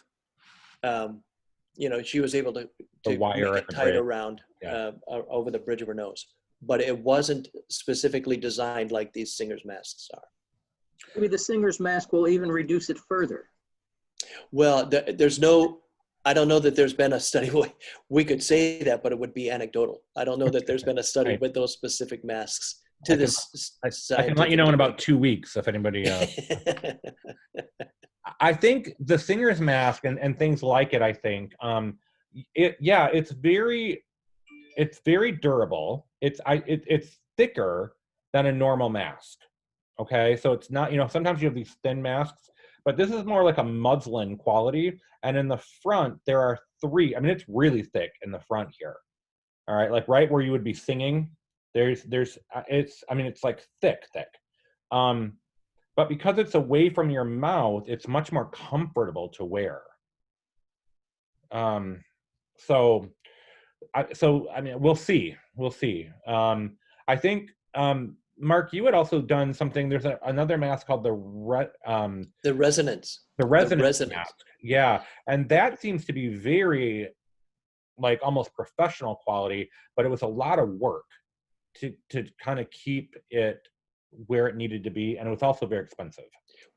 she was able to wire make at it the tight bridge. around over the bridge of her nose. But it wasn't specifically designed like these singers' masks are. Maybe the singer's mask will even reduce it further. Well, I don't know that there's been a study. We could say that, but it would be anecdotal. I don't know that there's been a study Right. with those specific masks I can let you know in about 2 weeks if anybody. I think the singer's mask and things like it. I think it's very durable. It's thicker than a normal mask. Okay, so it's not, sometimes you have these thin masks, but this is more like a muslin quality. And in the front, there are 3. I mean, it's really thick in the front here. All right, like right where you would be singing, it's like thick. But because it's away from your mouth, it's much more comfortable to wear. So I mean, we'll see. I think, Mark, you had also done something. There's another mask called the resonance. The resonance mask. Yeah, and that seems to be very, like, almost professional quality, but it was a lot of work to kind of keep it where it needed to be, and it was also very expensive.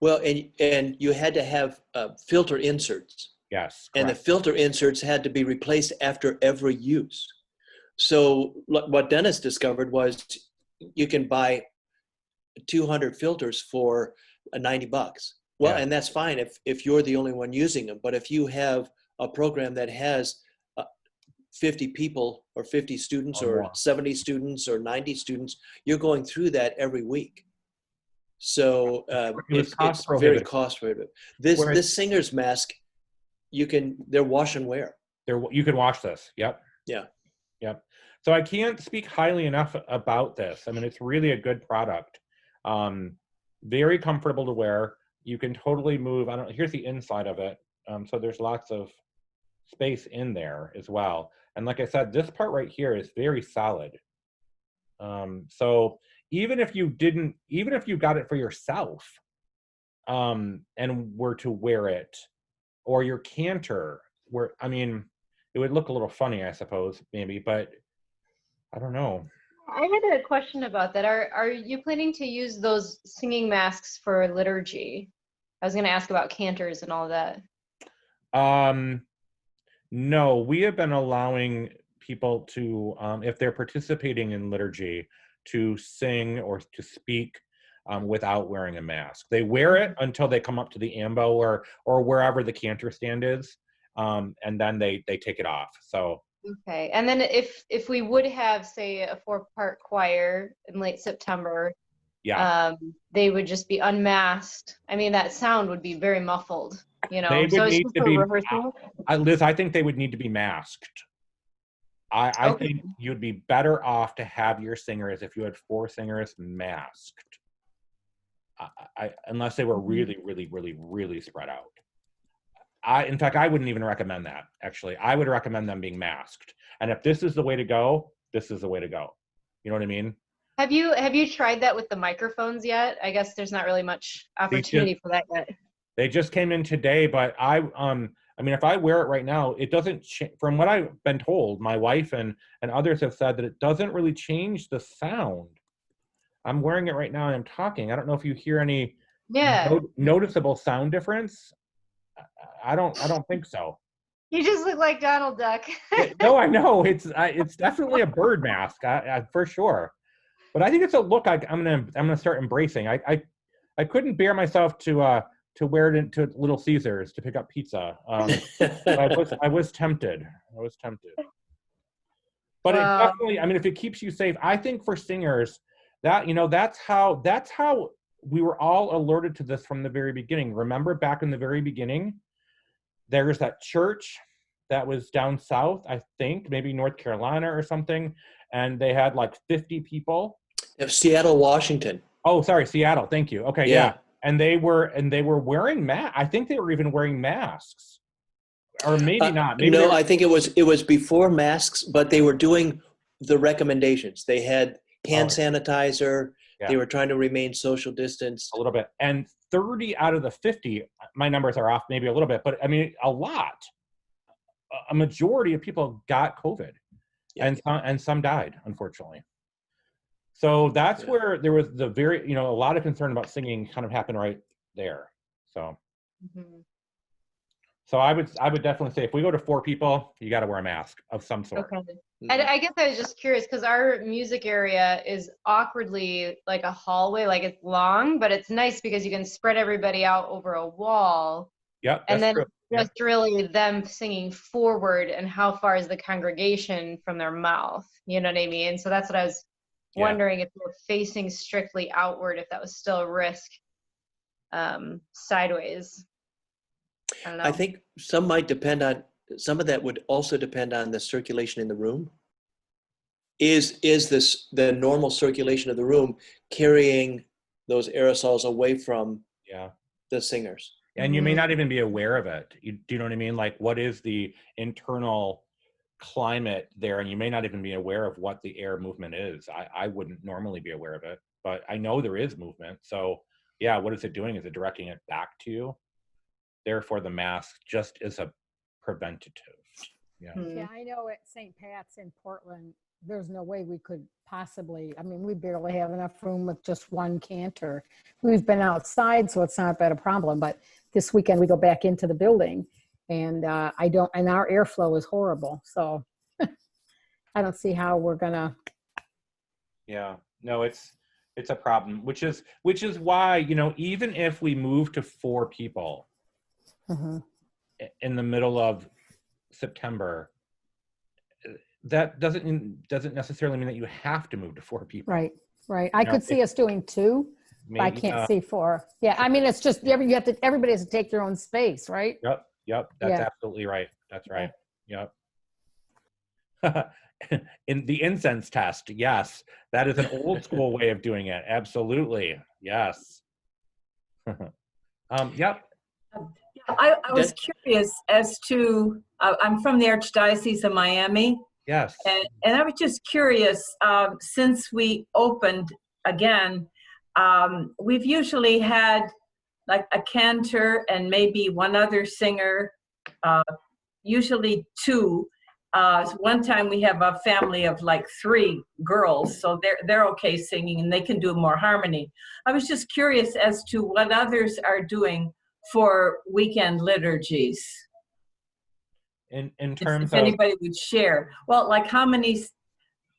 Well, and you had to have filter inserts. Yes. And correct. the filter inserts had to be replaced after every use. So what Dennis discovered was you can buy 200 filters for $90. Well, Yeah. and that's fine if you're the only one using them. But if you have a program that has 50 people or 50 students or more. 70 students or 90 students, you're going through that every week. So it's very cost prohibitive. This singer's mask, they're wash and wear. You can wash this. Yep. Yeah. Yep. So I can't speak highly enough about this. I mean, it's really a good product. Very comfortable to wear. You can totally move. Here's the inside of it. So there's lots of space in there as well. And like I said, this part right here is very solid. So even if you got it for yourself, and were to wear it, or your cantor, it would look a little funny, I suppose, maybe, but I don't know. I had a question about that. Are you planning to use those singing masks for liturgy? I was going to ask about cantors and all of that. No, we have been allowing people to, if they're participating in liturgy, to sing or to speak without wearing a mask. They wear it until they come up to the ambo or wherever the cantor stand is, and then they take it off. So. Okay, and then if we would have, say, a 4-part choir in late September, yeah, they would just be unmasked. I mean, that sound would be very muffled, They would so it's need just to for be, rehearsal. Liz, I think they would need to be masked. I think you'd be better off to have your singers, if you had 4 singers, masked. Unless they were really, really, really, really spread out. In fact, I wouldn't even recommend that, actually. I would recommend them being masked. And if this is the way to go, this is the way to go. You know what I mean? Have you tried that with the microphones yet? I guess there's not really much opportunity for that yet. They just came in today, but I mean, if I wear it right now, it doesn't, from what I've been told, my wife and others have said that it doesn't really change the sound. I'm wearing it right now and I'm talking. I don't know if you hear any Yeah. noticeable sound difference. I don't think so. You just look like Donald Duck. No, I know it's definitely a bird mask, for sure. But I think it's a look I'm gonna start embracing. I couldn't bear myself to wear it into Little Caesars to pick up pizza. But I was tempted. But it Wow. definitely, I mean, if it keeps you safe, I think for singers, that that's how we were all alerted to this from the very beginning. Remember back in the very beginning, there's that church that was down south, I think, maybe North Carolina or something, and they had like 50 people. Seattle, Washington. Oh, sorry, Seattle. Thank you. Okay, Yeah. yeah. And they were wearing masks. I think they were even wearing masks, or maybe not. Maybe No, I think it was before masks, but they were doing the recommendations. They had hand sanitizer. Yeah. They were trying to remain social distance. A little bit. And 30 out of the 50, my numbers are off maybe a little bit, but I mean, a lot. A majority of people got COVID, Yeah. and some died, unfortunately. So that's where there was the very, a lot of concern about singing kind of happened right there. So, so I would definitely say if we go to 4 people, you got to wear a mask of some sort. Okay. And I guess I was just curious because our music area is awkwardly like a hallway, like it's long, but it's nice because you can spread everybody out over a wall. Yep. And then true. just really them singing forward and how far is the congregation from their mouth? You know what I mean? So that's what I was wondering, if we're facing strictly outward, if that was still a risk sideways. I don't know. I think some of that would also depend on the circulation in the room. Is this the normal circulation of the room carrying those aerosols away from the singers? And you may not even be aware of it. Do you know what I mean? Like, what is the internal climate there? And you may not even be aware of what the air movement is. I wouldn't normally be aware of it, but I know there is movement. So yeah, what is it doing? Is it directing it back to you? Therefore, the mask just is a preventative. Yeah. Yeah, I know at St. Pat's in Portland, there's no way we could possibly, I mean, we barely have enough room with just one cantor. We've been outside, so it's not been a problem, but this weekend we go back into the building and and our airflow is horrible. So I don't see how we're gonna. Yeah, no, it's a problem, which is why, even if we move to 4 people in the middle of September, that doesn't necessarily mean that you have to move to 4 people. Right. I could see us doing 2, but I can't see 4. Yeah, I mean, it's just everybody has to take their own space, right? Yep. That's absolutely right. That's right. Yep. In the incense test, yes, that is an old school way of doing it. Absolutely, yes. Yep. I was curious as to, I'm from the Archdiocese of Miami. Yes. And I was just curious, since we opened again, we've usually had like a cantor and maybe one other singer, usually 2. One time we have a family of like 3 girls, so they're okay singing and they can do more harmony. I was just curious as to what others are doing for weekend liturgies. In terms if anybody would share. Well, like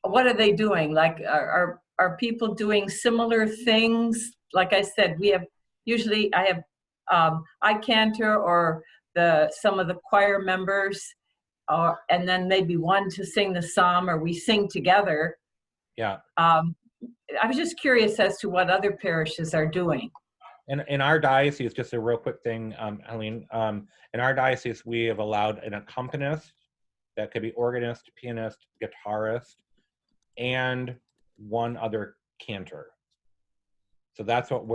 what are they doing? Like are people doing similar things? Like I said, I have I cantor or some of the choir members, and then maybe one to sing the psalm, or we sing together. Yeah. I was just curious as to what other parishes are doing. In our diocese, just a real quick thing, Eileen, in our diocese, we have allowed an accompanist, that could be organist, pianist, guitarist, and one other cantor. So that's what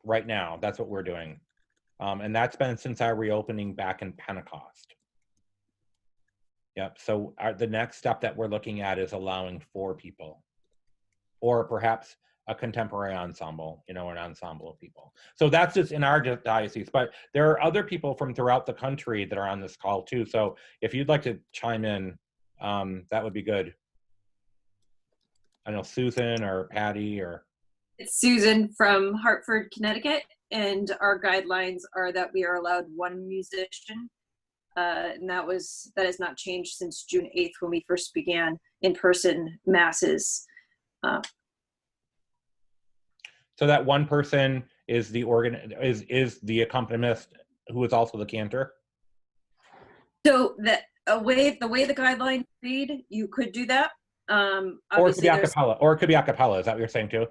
right now, that's what we're doing. And that's been since our reopening back in Pentecost. Yep, so the next step that we're looking at is allowing 4 people. Or perhaps a contemporary ensemble, you know, an ensemble of people. So that's just in our diocese, but there are other people from throughout the country that are on this call too. So if you'd like to chime in, that would be good. I know Susan or Patty or. It's Susan from Hartford, Connecticut, and our guidelines are that we are allowed one musician. And that has not changed since June 8th when we first began in-person masses. So that one person is the is the accompanist who is also the cantor? So that the way the guidelines read, you could do that. Or it could be a cappella, or it could be a cappella. Is that what you're saying too?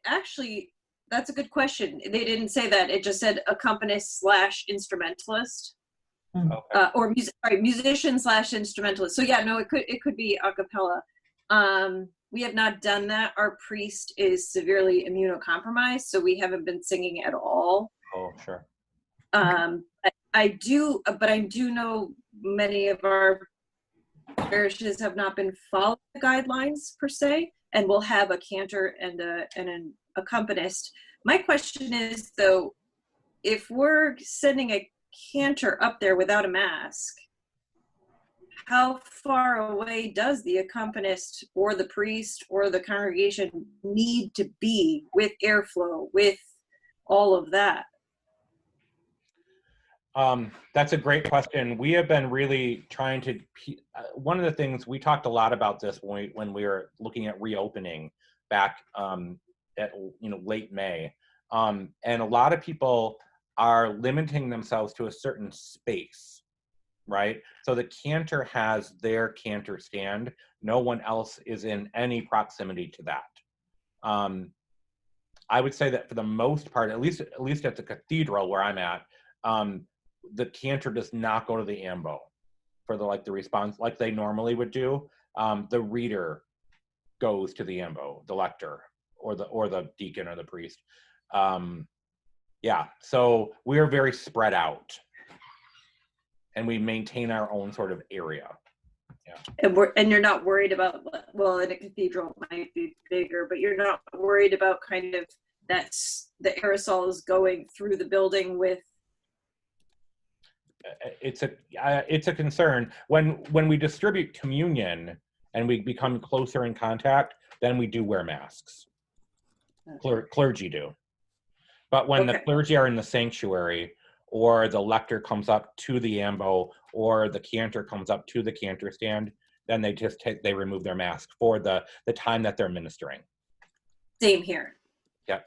Actually, that's a good question. They didn't say that. It just said accompanist / instrumentalist. Okay. Or musician / instrumentalist. So yeah, no, it could be a cappella. We have not done that. Our priest is severely immunocompromised, so we haven't been singing at all. Oh, sure. I do know many of our parishes have not been following the guidelines per se, and will have a cantor and an accompanist. My question is, though, if we're sending a cantor up there without a mask, how far away does the accompanist or the priest or the congregation need to be with airflow, with all of that? That's a great question. We have been really trying to, one of the things, we talked a lot about this when we were looking at reopening back at late May. And a lot of people are limiting themselves to a certain space, right? So the cantor has their cantor stand. No one else is in any proximity to that. I would say that for the most part, at least at the cathedral where I'm at, the cantor does not go to the ambo for the response like they normally would do. The reader goes to the ambo, the lector, or the deacon or the priest. Yeah, so we are very spread out, and we maintain our own sort of area. Yeah. And you're not worried about, well, in a cathedral it might be bigger, but you're not worried about kind of that's the aerosols going through the building with. It's a concern when we distribute communion and we become closer in contact, then we do wear masks. Clergy do. But when the clergy are in the sanctuary, or the lector comes up to the ambo, or the cantor comes up to the cantor stand, then they remove their mask for the time that they're ministering. Same here. Yep.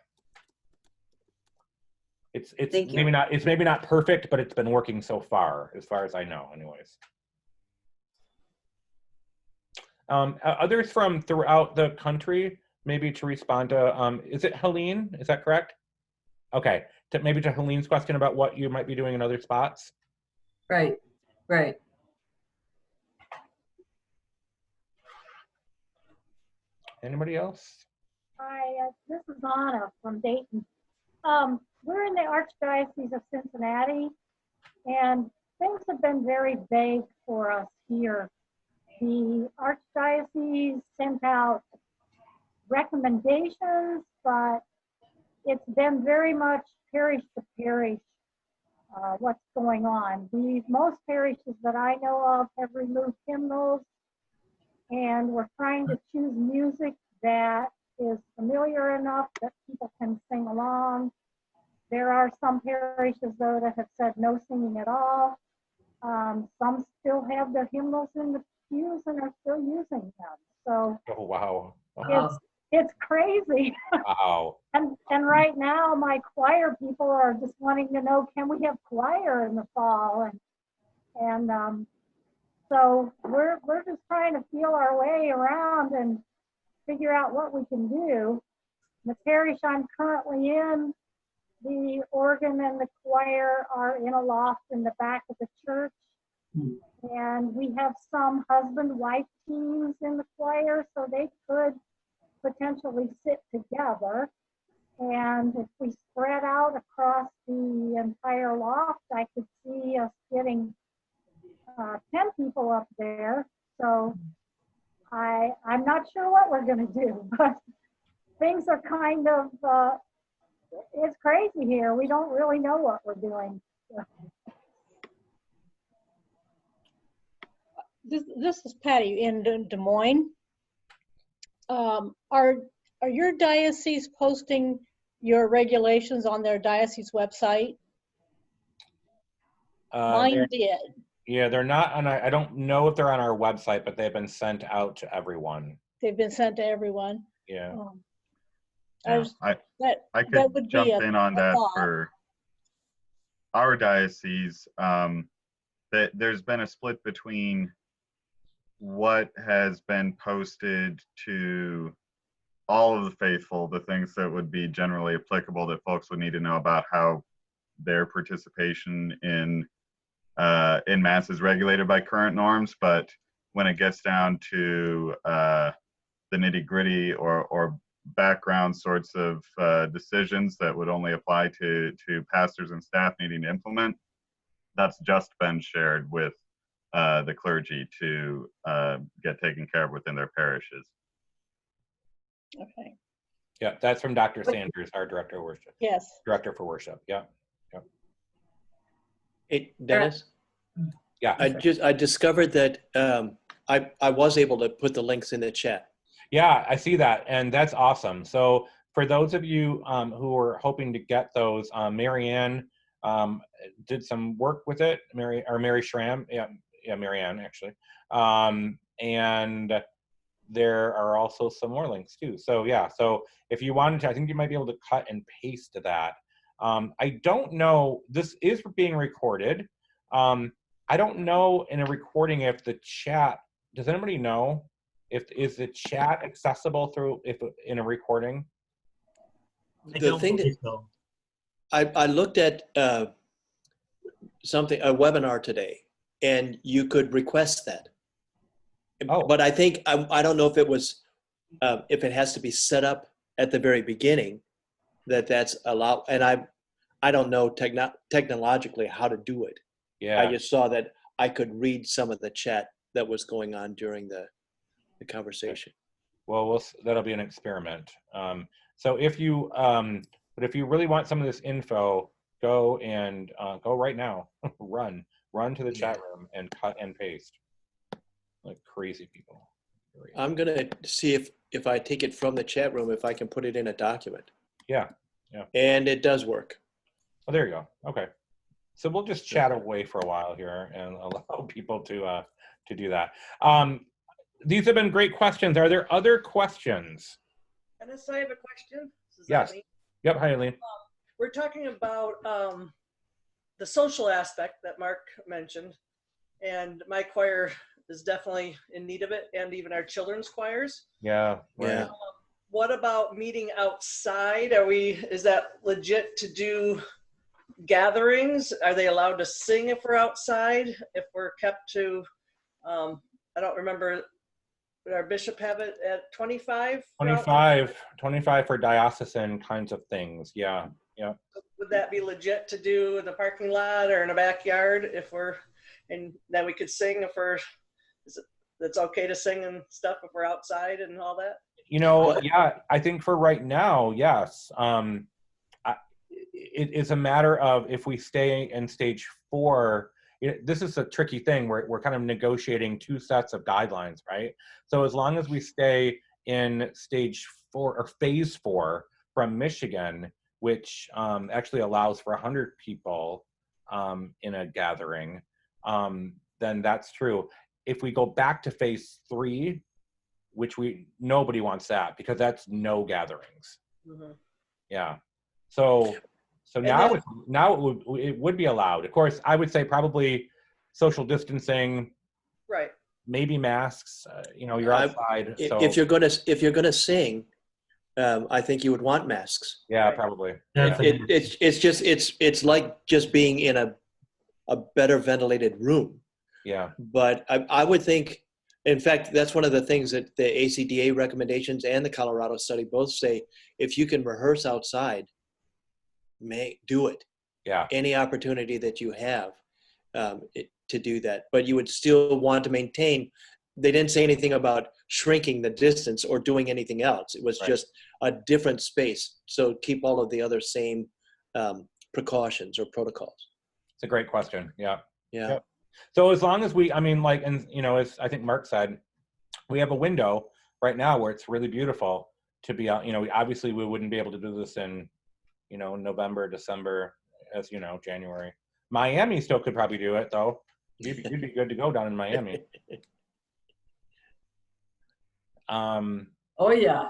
It's maybe not perfect, but it's been working so far as I know, anyways. Others from throughout the country, maybe to respond to, is it Helene? Is that correct? Okay, maybe to Helene's question about what you might be doing in other spots. Right. Anybody else? Hi, this is Anna from Dayton. We're in the Archdiocese of Cincinnati, and things have been very vague for us here. The Archdiocese sent out recommendations, but it's been very much parish to parish what's going on. Most parishes that I know of have removed hymnals, and we're trying to choose music that is familiar enough that people can sing along. There are some parishes, though, that have said no singing at all. Some still have their hymnals in the pews and are still using them. So oh, wow. It's crazy. Wow. And right now, my choir people are just wanting to know, can we have choir in the fall? And so we're just trying to feel our way around and figure out what we can do. The parish I'm currently in, the organ and the choir are in a loft in the back of the church. And we have some husband-wife teams in the choir, so they could potentially sit together. And if we spread out across the entire loft, I could see us getting 10 people up there. So I'm not sure what we're going to do, but things are kind of, it's crazy here. We don't really know what we're doing. This is Patty in Des Moines. Are your diocese posting your regulations on their diocese website? Mine did. Yeah, they're not on. I don't know if they're on our website, but they've been sent out to everyone. They've been sent to everyone. Yeah. Yeah, I could would jump be in on that thought. for our diocese. That there's been a split between what has been posted to all of the faithful, the things that would be generally applicable that folks would need to know about how their participation in Mass is regulated by current norms. But when it gets down to the nitty gritty or background sorts of decisions that would only apply to pastors and staff needing to implement, that's just been shared with the clergy to get taken care of within their parishes. Okay. Yeah, that's from Dr. Sanders, our director of worship. Yes. Director for worship. Yeah. Yeah. Hey, Dennis? Yeah. I discovered that I was able to put the links in the chat. Yeah, I see that, and that's awesome. So for those of you who are hoping to get those, Marianne did some work with it. Mary Schramm, yeah, Marianne actually, and there are also some more links too. So yeah, so if you wanted to, I think you might be able to cut and paste that. I don't know. This is being recorded. I don't know in a recording if the chat. Does anybody know? Is the chat accessible through in a recording? The thing that I looked at a webinar today, and you could request that. Oh. But I think I don't know if it was if it has to be set up at the very beginning that's allowed, and I don't know technologically how to do it. Yeah. I just saw that I could read some of the chat that was going on during the conversation. Well, that'll be an experiment. So if you, but if you really want some of this info, go right now, run to the chat room and cut and paste like crazy people. I'm gonna see if I take it from the chat room, if I can put it in a document. Yeah. And it does work. Oh, there you go. Okay. So we'll just chat away for a while here and allow people to do that. These have been great questions. Are there other questions? Dennis, I have a question. Yes. Yep. Hi, Eileen. We're talking about the social aspect that Mark mentioned, and my choir is definitely in need of it, and even our children's choirs. Yeah. Right. Yeah. What about meeting outside? Is that legit to do gatherings? Are they allowed to sing if we're outside? If we're kept to, I don't remember. Would our bishop have it at 25? 25 for diocesan kinds of things. Yeah. Would that be legit to do in the parking lot or in a backyard and then we could sing it's okay to sing and stuff if we're outside and all that? Yeah, I think for right now, yes. It's a matter of if we stay in stage 4. This is a tricky thing. We're kind of negotiating 2 sets of guidelines, right? So as long as we stay in stage 4 or phase 4 from Michigan, which actually allows for 100 people in a gathering, then that's true. If we go back to phase 3, which nobody wants that because that's no gatherings. Mm-hmm. Yeah. So now it would be allowed. Of course, I would say probably social distancing. Right. Maybe masks. You're outside. If you're gonna sing, I think you would want masks. Yeah, probably. Yeah. It's like just being in a better ventilated room. Yeah. But I would think, in fact, that's one of the things that the ACDA recommendations and the Colorado study both say: if you can rehearse outside, do it. Yeah. Any opportunity that you have to do that, but you would still want to maintain. They didn't say anything about shrinking the distance or doing anything else. It was Right. just a different space. So keep all of the other same precautions or protocols. It's a great question. Yeah. Yeah. Yep. So as long as we, I mean, like, and as I think Mark said, we have a window right now where it's really beautiful to be out. Obviously we wouldn't be able to do this in, November, December, as January. Miami still could probably do it though. You'd be good to go down in Miami. Oh yeah.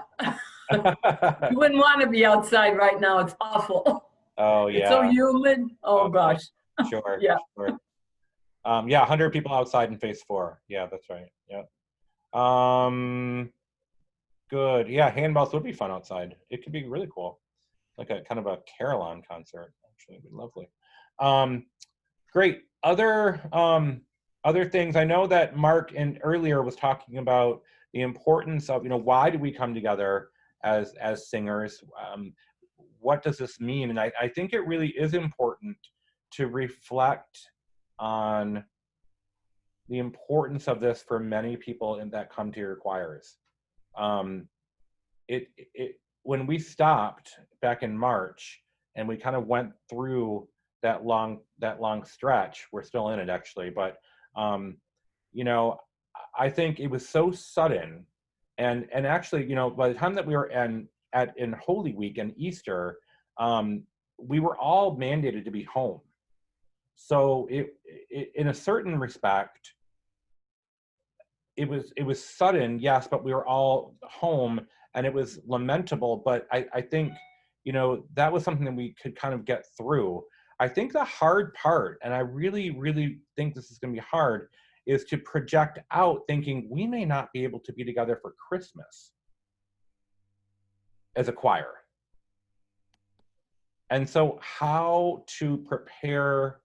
You wouldn't want to be outside right now. It's awful. Oh It's so yeah. humid. Oh gosh. Sure. Yeah. Sure. 100 people outside in phase 4. Yeah, that's right. Yeah. Good. Yeah, handballs would be fun outside. It could be really cool. Like a kind of a carillon concert. Actually, it'd be lovely. Great. Other things. I know that Mark earlier was talking about the importance of, why do we come together as singers? What does this mean? And I think it really is important to reflect on the importance of this for many people that come to your choirs. When we stopped back in March and we kind of went through that long stretch, we're still in it actually, but I think it was so sudden, and actually, by the time that we were in Holy Week and Easter, we were all mandated to be home. So it in a certain respect, it was sudden, yes, but we were all home, and it was lamentable. But I think, that was something that we could kind of get through. I think the hard part, and I really, really think this is going to be hard, is to project out thinking we may not be able to be together for Christmas as a choir. And so how to prepare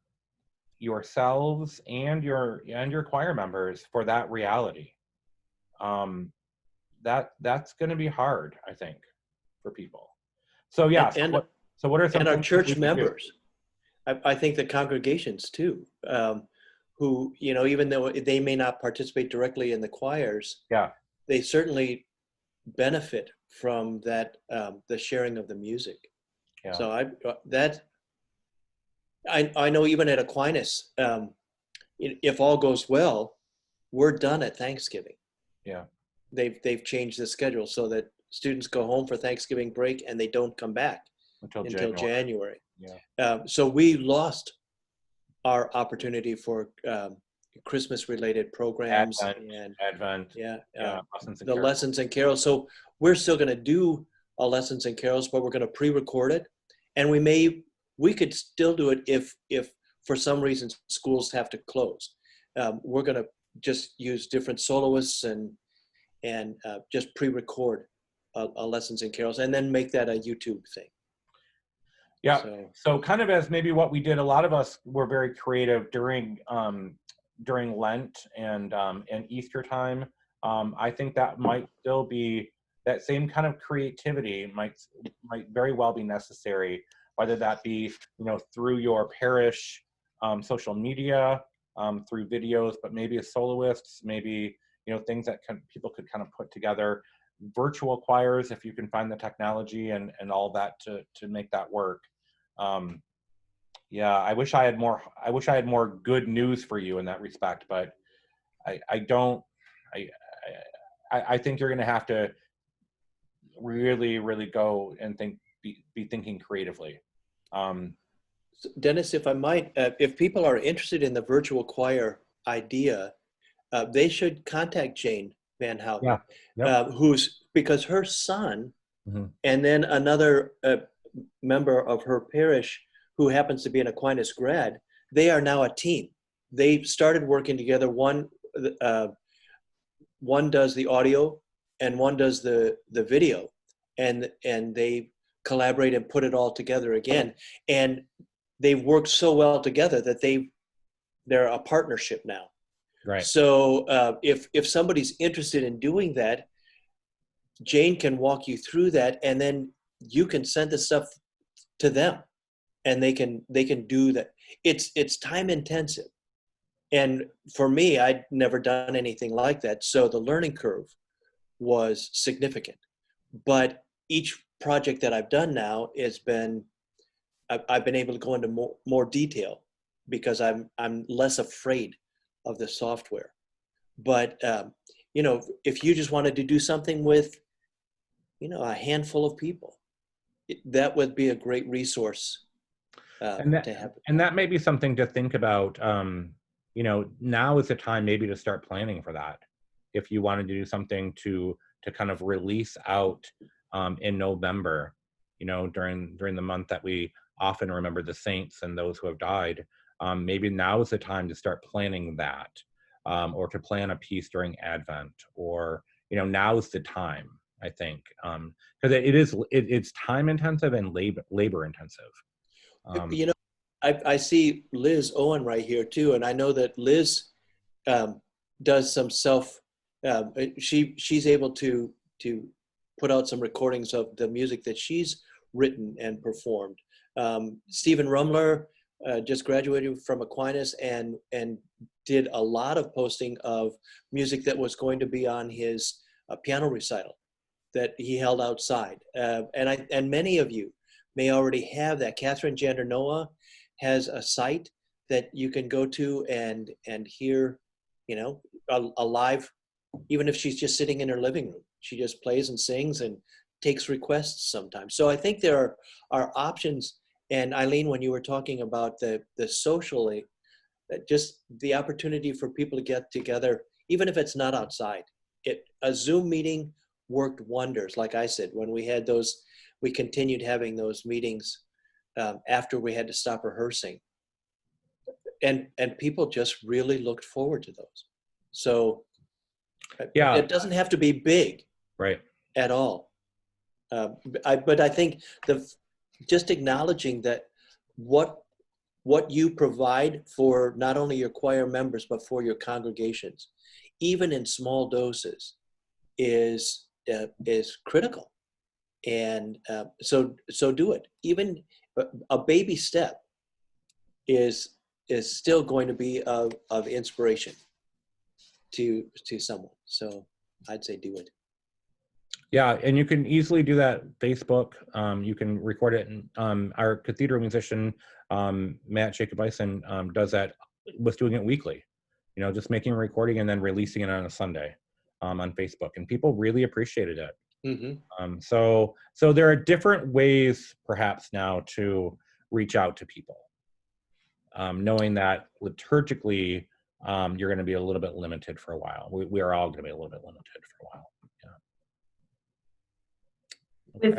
yourselves and your choir members for that reality. That's going to be hard, I think, for people. So yeah. So what are some and our things church members? I think the congregations too, who even though they may not participate directly in the choirs, they certainly benefit from that, the sharing of the music. Yeah. So I know even at Aquinas, if all goes well, we're done at Thanksgiving. Yeah. They've changed the schedule so that students go home for Thanksgiving break and they don't come back until January. Yeah. So we lost our opportunity for Christmas related programs Advent. Yeah. The lessons and carols. So we're still going to do lessons and carols, but we're going to pre-record it. And we could still do it if for some reason schools have to close. We're going to just use different soloists and just pre-record lessons and carols, and then make that a YouTube thing. Yeah. So kind of as maybe what we did, a lot of us were very creative during Lent and Easter time. I think that might still be, that same kind of creativity might very well be necessary, whether that be through your parish social media, through videos, but maybe as soloists, maybe things that people could kind of put together, virtual choirs if you can find the technology and all that to make that work. Yeah, I wish I had more good news for you in that respect, but I don't. I think you're going to have to really, really go and be thinking creatively. Dennis, if I might, if people are interested in the virtual choir idea, they should contact Jane Van Houten, because her son and then another member of her parish who happens to be an Aquinas grad, they are now a team. They started working together. One does the audio and one does the video, and they collaborate and put it all together again. And they've worked so well together that they're a partnership now. Right. So if somebody's interested in doing that, Jane can walk you through that, and then you can send the stuff to them, and they can do that. It's time intensive, and for me, I'd never done anything like that. So the learning curve was significant. But each project that I've done now has been, I've been able to go into more detail because I'm less afraid of the software. But you know, if you just wanted to do something with, you know, a handful of people, that would be a great resource And to have. and that may be something to think about. You know, now is the time maybe to start planning for that. If you wanted to do something to kind of release out in November, you know, during the month that we often remember the saints and those who have died, maybe now is the time to start planning that, or to plan a piece during Advent, or, you know, now is the time, I think, because it's time intensive and labor intensive. You know, I see Liz Owen right here too, and I know that Liz does some self. She's able to put out some recordings of the music that she's written and performed. Stephen Rumler just graduated from Aquinas and did a lot of posting of music that was going to be on his piano recital that he held outside. And many of you may already have that. Catherine Jander Noah has a site that you can go to and hear, you know, a live, even if she's just sitting in her living room. She just plays and sings and takes requests sometimes. So I think there are options. And Eileen, when you were talking about the socially, just the opportunity for people to get together, even if it's not outside, a Zoom meeting worked wonders. Like I said, when we had those, we continued having those meetings after we had to stop rehearsing. And people just really looked forward to those. So Yeah, it doesn't have to be big, right, at all. But I think just acknowledging that what you provide for not only your choir members but for your congregations, even in small doses, is critical. And so do it. Even a baby step is still going to be of inspiration to someone. So I'd say do it. Yeah, and you can easily do that. Facebook, you can record it. And our cathedral musician, Matt Jacob Bison, does that, was doing it weekly, you know, just making a recording and then releasing it on a Sunday on Facebook. And people really appreciated it. Mm-hmm. So there are different ways perhaps now to reach out to people, knowing that liturgically, you're going to be a little bit limited for a while. We are all going to be a little bit limited for a while. With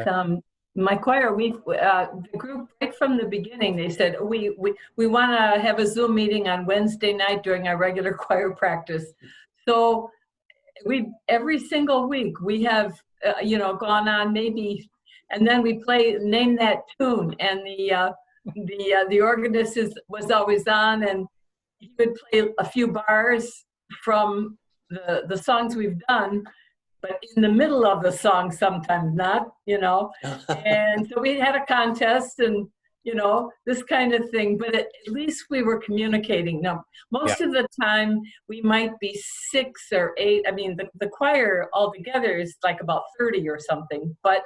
my choir, the group right from the beginning, they said, we want to have a Zoom meeting on Wednesday night during our regular choir practice. So every single week we have, you know, gone on maybe, and then we name that tune, and the organist was always on, and he would play a few bars from the songs we've done, but in the middle of the song, sometimes not, you know. And so we had a contest and, you know, this kind of thing, but at least we were communicating. Now, most of the time we might be 6 or 8. I mean, the choir altogether is like about 30 or something, but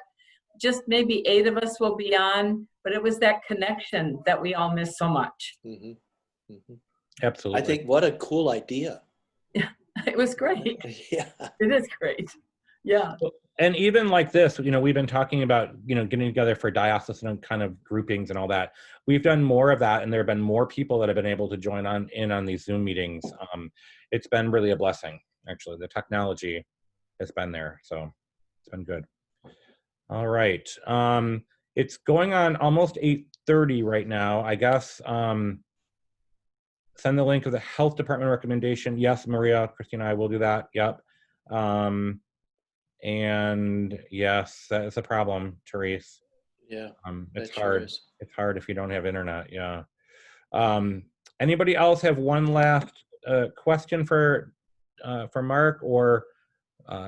just maybe 8 of us will be on, but it was that connection that we all miss so much. Mm-hmm. Mm-hmm. Absolutely. I think what a cool idea. It was great. Yeah. It is great. Yeah. And even like this, you know, we've been talking about, you know, getting together for diocesan kind of groupings and all that. We've done more of that, and there have been more people that have been able to join in on these Zoom meetings. It's been really a blessing, actually. The technology has been there, so it's been good. All right. It's going on almost 8:30 right now. I guess send the link of the health department recommendation. Yes, Maria, Christina, I will do that. Yep. And yes, that is a problem, Therese. Yeah. It's sure hard. is. It's hard if you don't have internet. Yeah. Anybody else have one last question for Mark or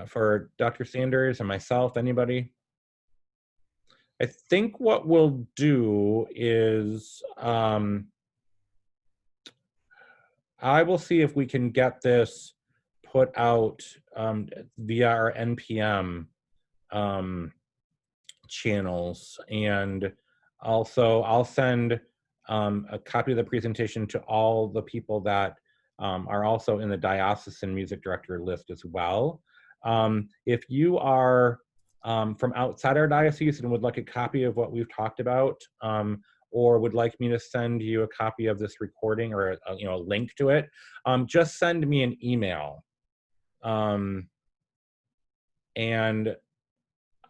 for Dr. Sanders and myself? Anybody? I think what we'll do is I will see if we can get this put out via our NPM channels, and also I'll send a copy of the presentation to all the people that are also in the diocesan music director list as well. If you are from outside our diocese and would like a copy of what we've talked about, or would like me to send you a copy of this recording or a link to it, just send me an email, and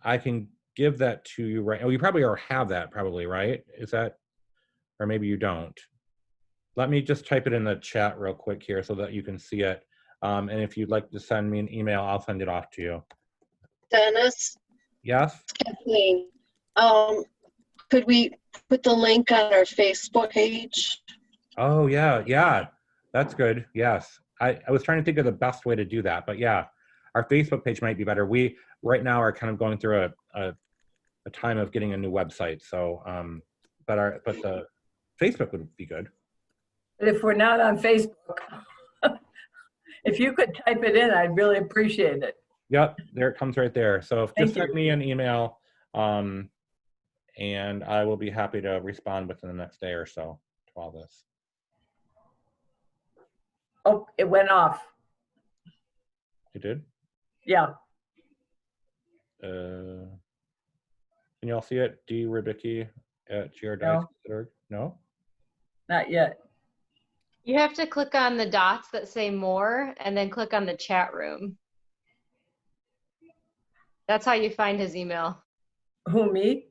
I can give that to you right. Oh, you probably already have that, probably, right? Is that, or maybe you don't. Let me just type it in the chat real quick here so that you can see it. And if you'd like to send me an email, I'll send it off to you. Dennis, Yes? Kathleen, could we put the link on our Facebook page? Oh, yeah, that's good. Yes. I was trying to think of the best way to do that, but yeah, our Facebook page might be better. We right now are kind of going through a time of getting a new website. So, but the Facebook would be good. But if we're not on Facebook, if you could type it in, I'd really appreciate it. Yep, there it comes right there. So just Thank send me an email, and I will be happy to respond within the next day or so to all this. Oh, it went off. You did? Yeah. Can you all see it? D. Rybicki at grdiocese.org? No? Not yet. You have to click on the dots that say more and then click on the chat room. That's how you find his email. Who, me?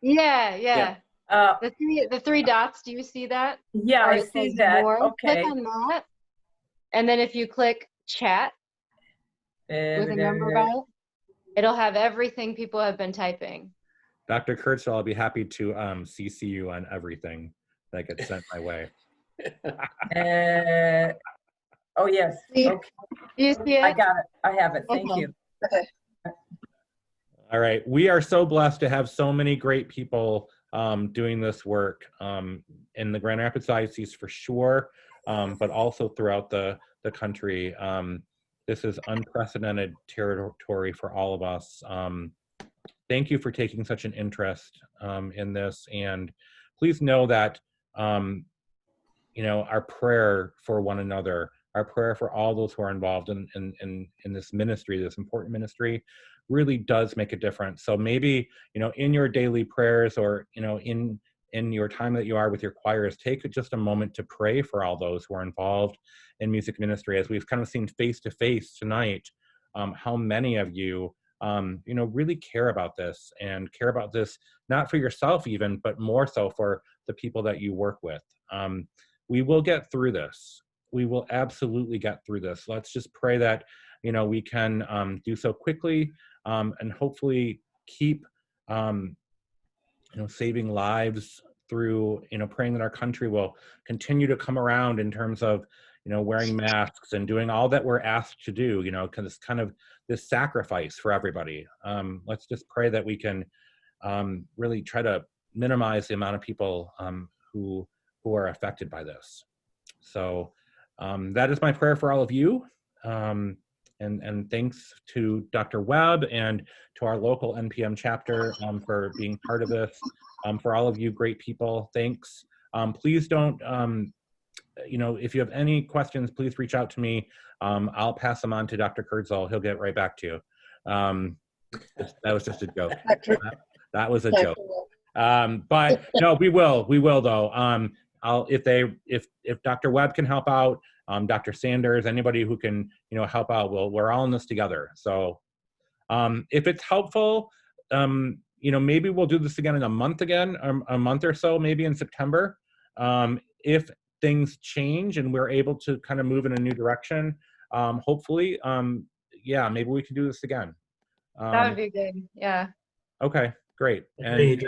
Yeah. The three dots, do you see that? Yeah, Or I it see says that. more. Okay. Click on that. And then if you click chat with a number by it, it'll have everything people have been typing. Dr. Kurtzel, I'll be happy to CC you on everything that gets sent my way. Oh, yes. Okay. You see it? I got it. I have it. Thank Okay. you. Okay. All right. We are so blessed to have so many great people doing this work in the Grand Rapids Diocese for sure, but also throughout the country. This is unprecedented territory for all of us. Thank you for taking such an interest in this. And please know that, our prayer for one another, our prayer for all those who are involved in this ministry, this important ministry, really does make a difference. So maybe, in your daily prayers or, in your time that you are with your choirs, take just a moment to pray for all those who are involved in music ministry. As we've kind of seen face to face tonight, how many of you, really care about this and care about this, not for yourself even, but more so for the people that you work with. We will get through this. We will absolutely get through this. Let's just pray that, we can do so quickly and hopefully keep, saving lives through, praying that our country will continue to come around in terms of, wearing masks and doing all that we're asked to do, because it's kind of this sacrifice for everybody. Let's just pray that we can really try to minimize the amount of people who are affected by this. So that is my prayer for all of you. And thanks to Dr. Webb and to our local NPM chapter for being part of this. For all of you great people, thanks. Please don't, if you have any questions, please reach out to me. I'll pass them on to Dr. Kurtzel. He'll get right back to you. That was just a joke. That was a joke. But no, we will though. If Dr. Webb can help out, Dr. Sanders, anybody who can, help out, we're all in this together. So if it's helpful, maybe we'll do this again in a month or so, maybe in September. If things change and we're able to kind of move in a new direction, hopefully, maybe we can do this again. That would be good. Yeah. Okay, great. And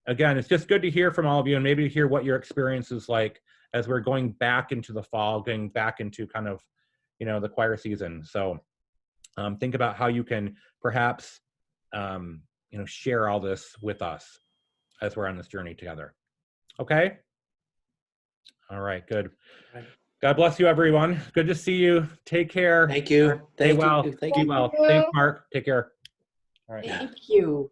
again, it's just good to hear from all of you and maybe to hear what your experience is like as we're going back into the fall, going back into kind of, the choir season. So think about how you can perhaps, share all this with us as we're on this journey together. Okay? All right, good. God bless you, everyone. Good to see you. Take care. Thank you. Stay Thank well. you. Thank Be you. well. you. Thanks, Mark. Take care. All right. Thank you.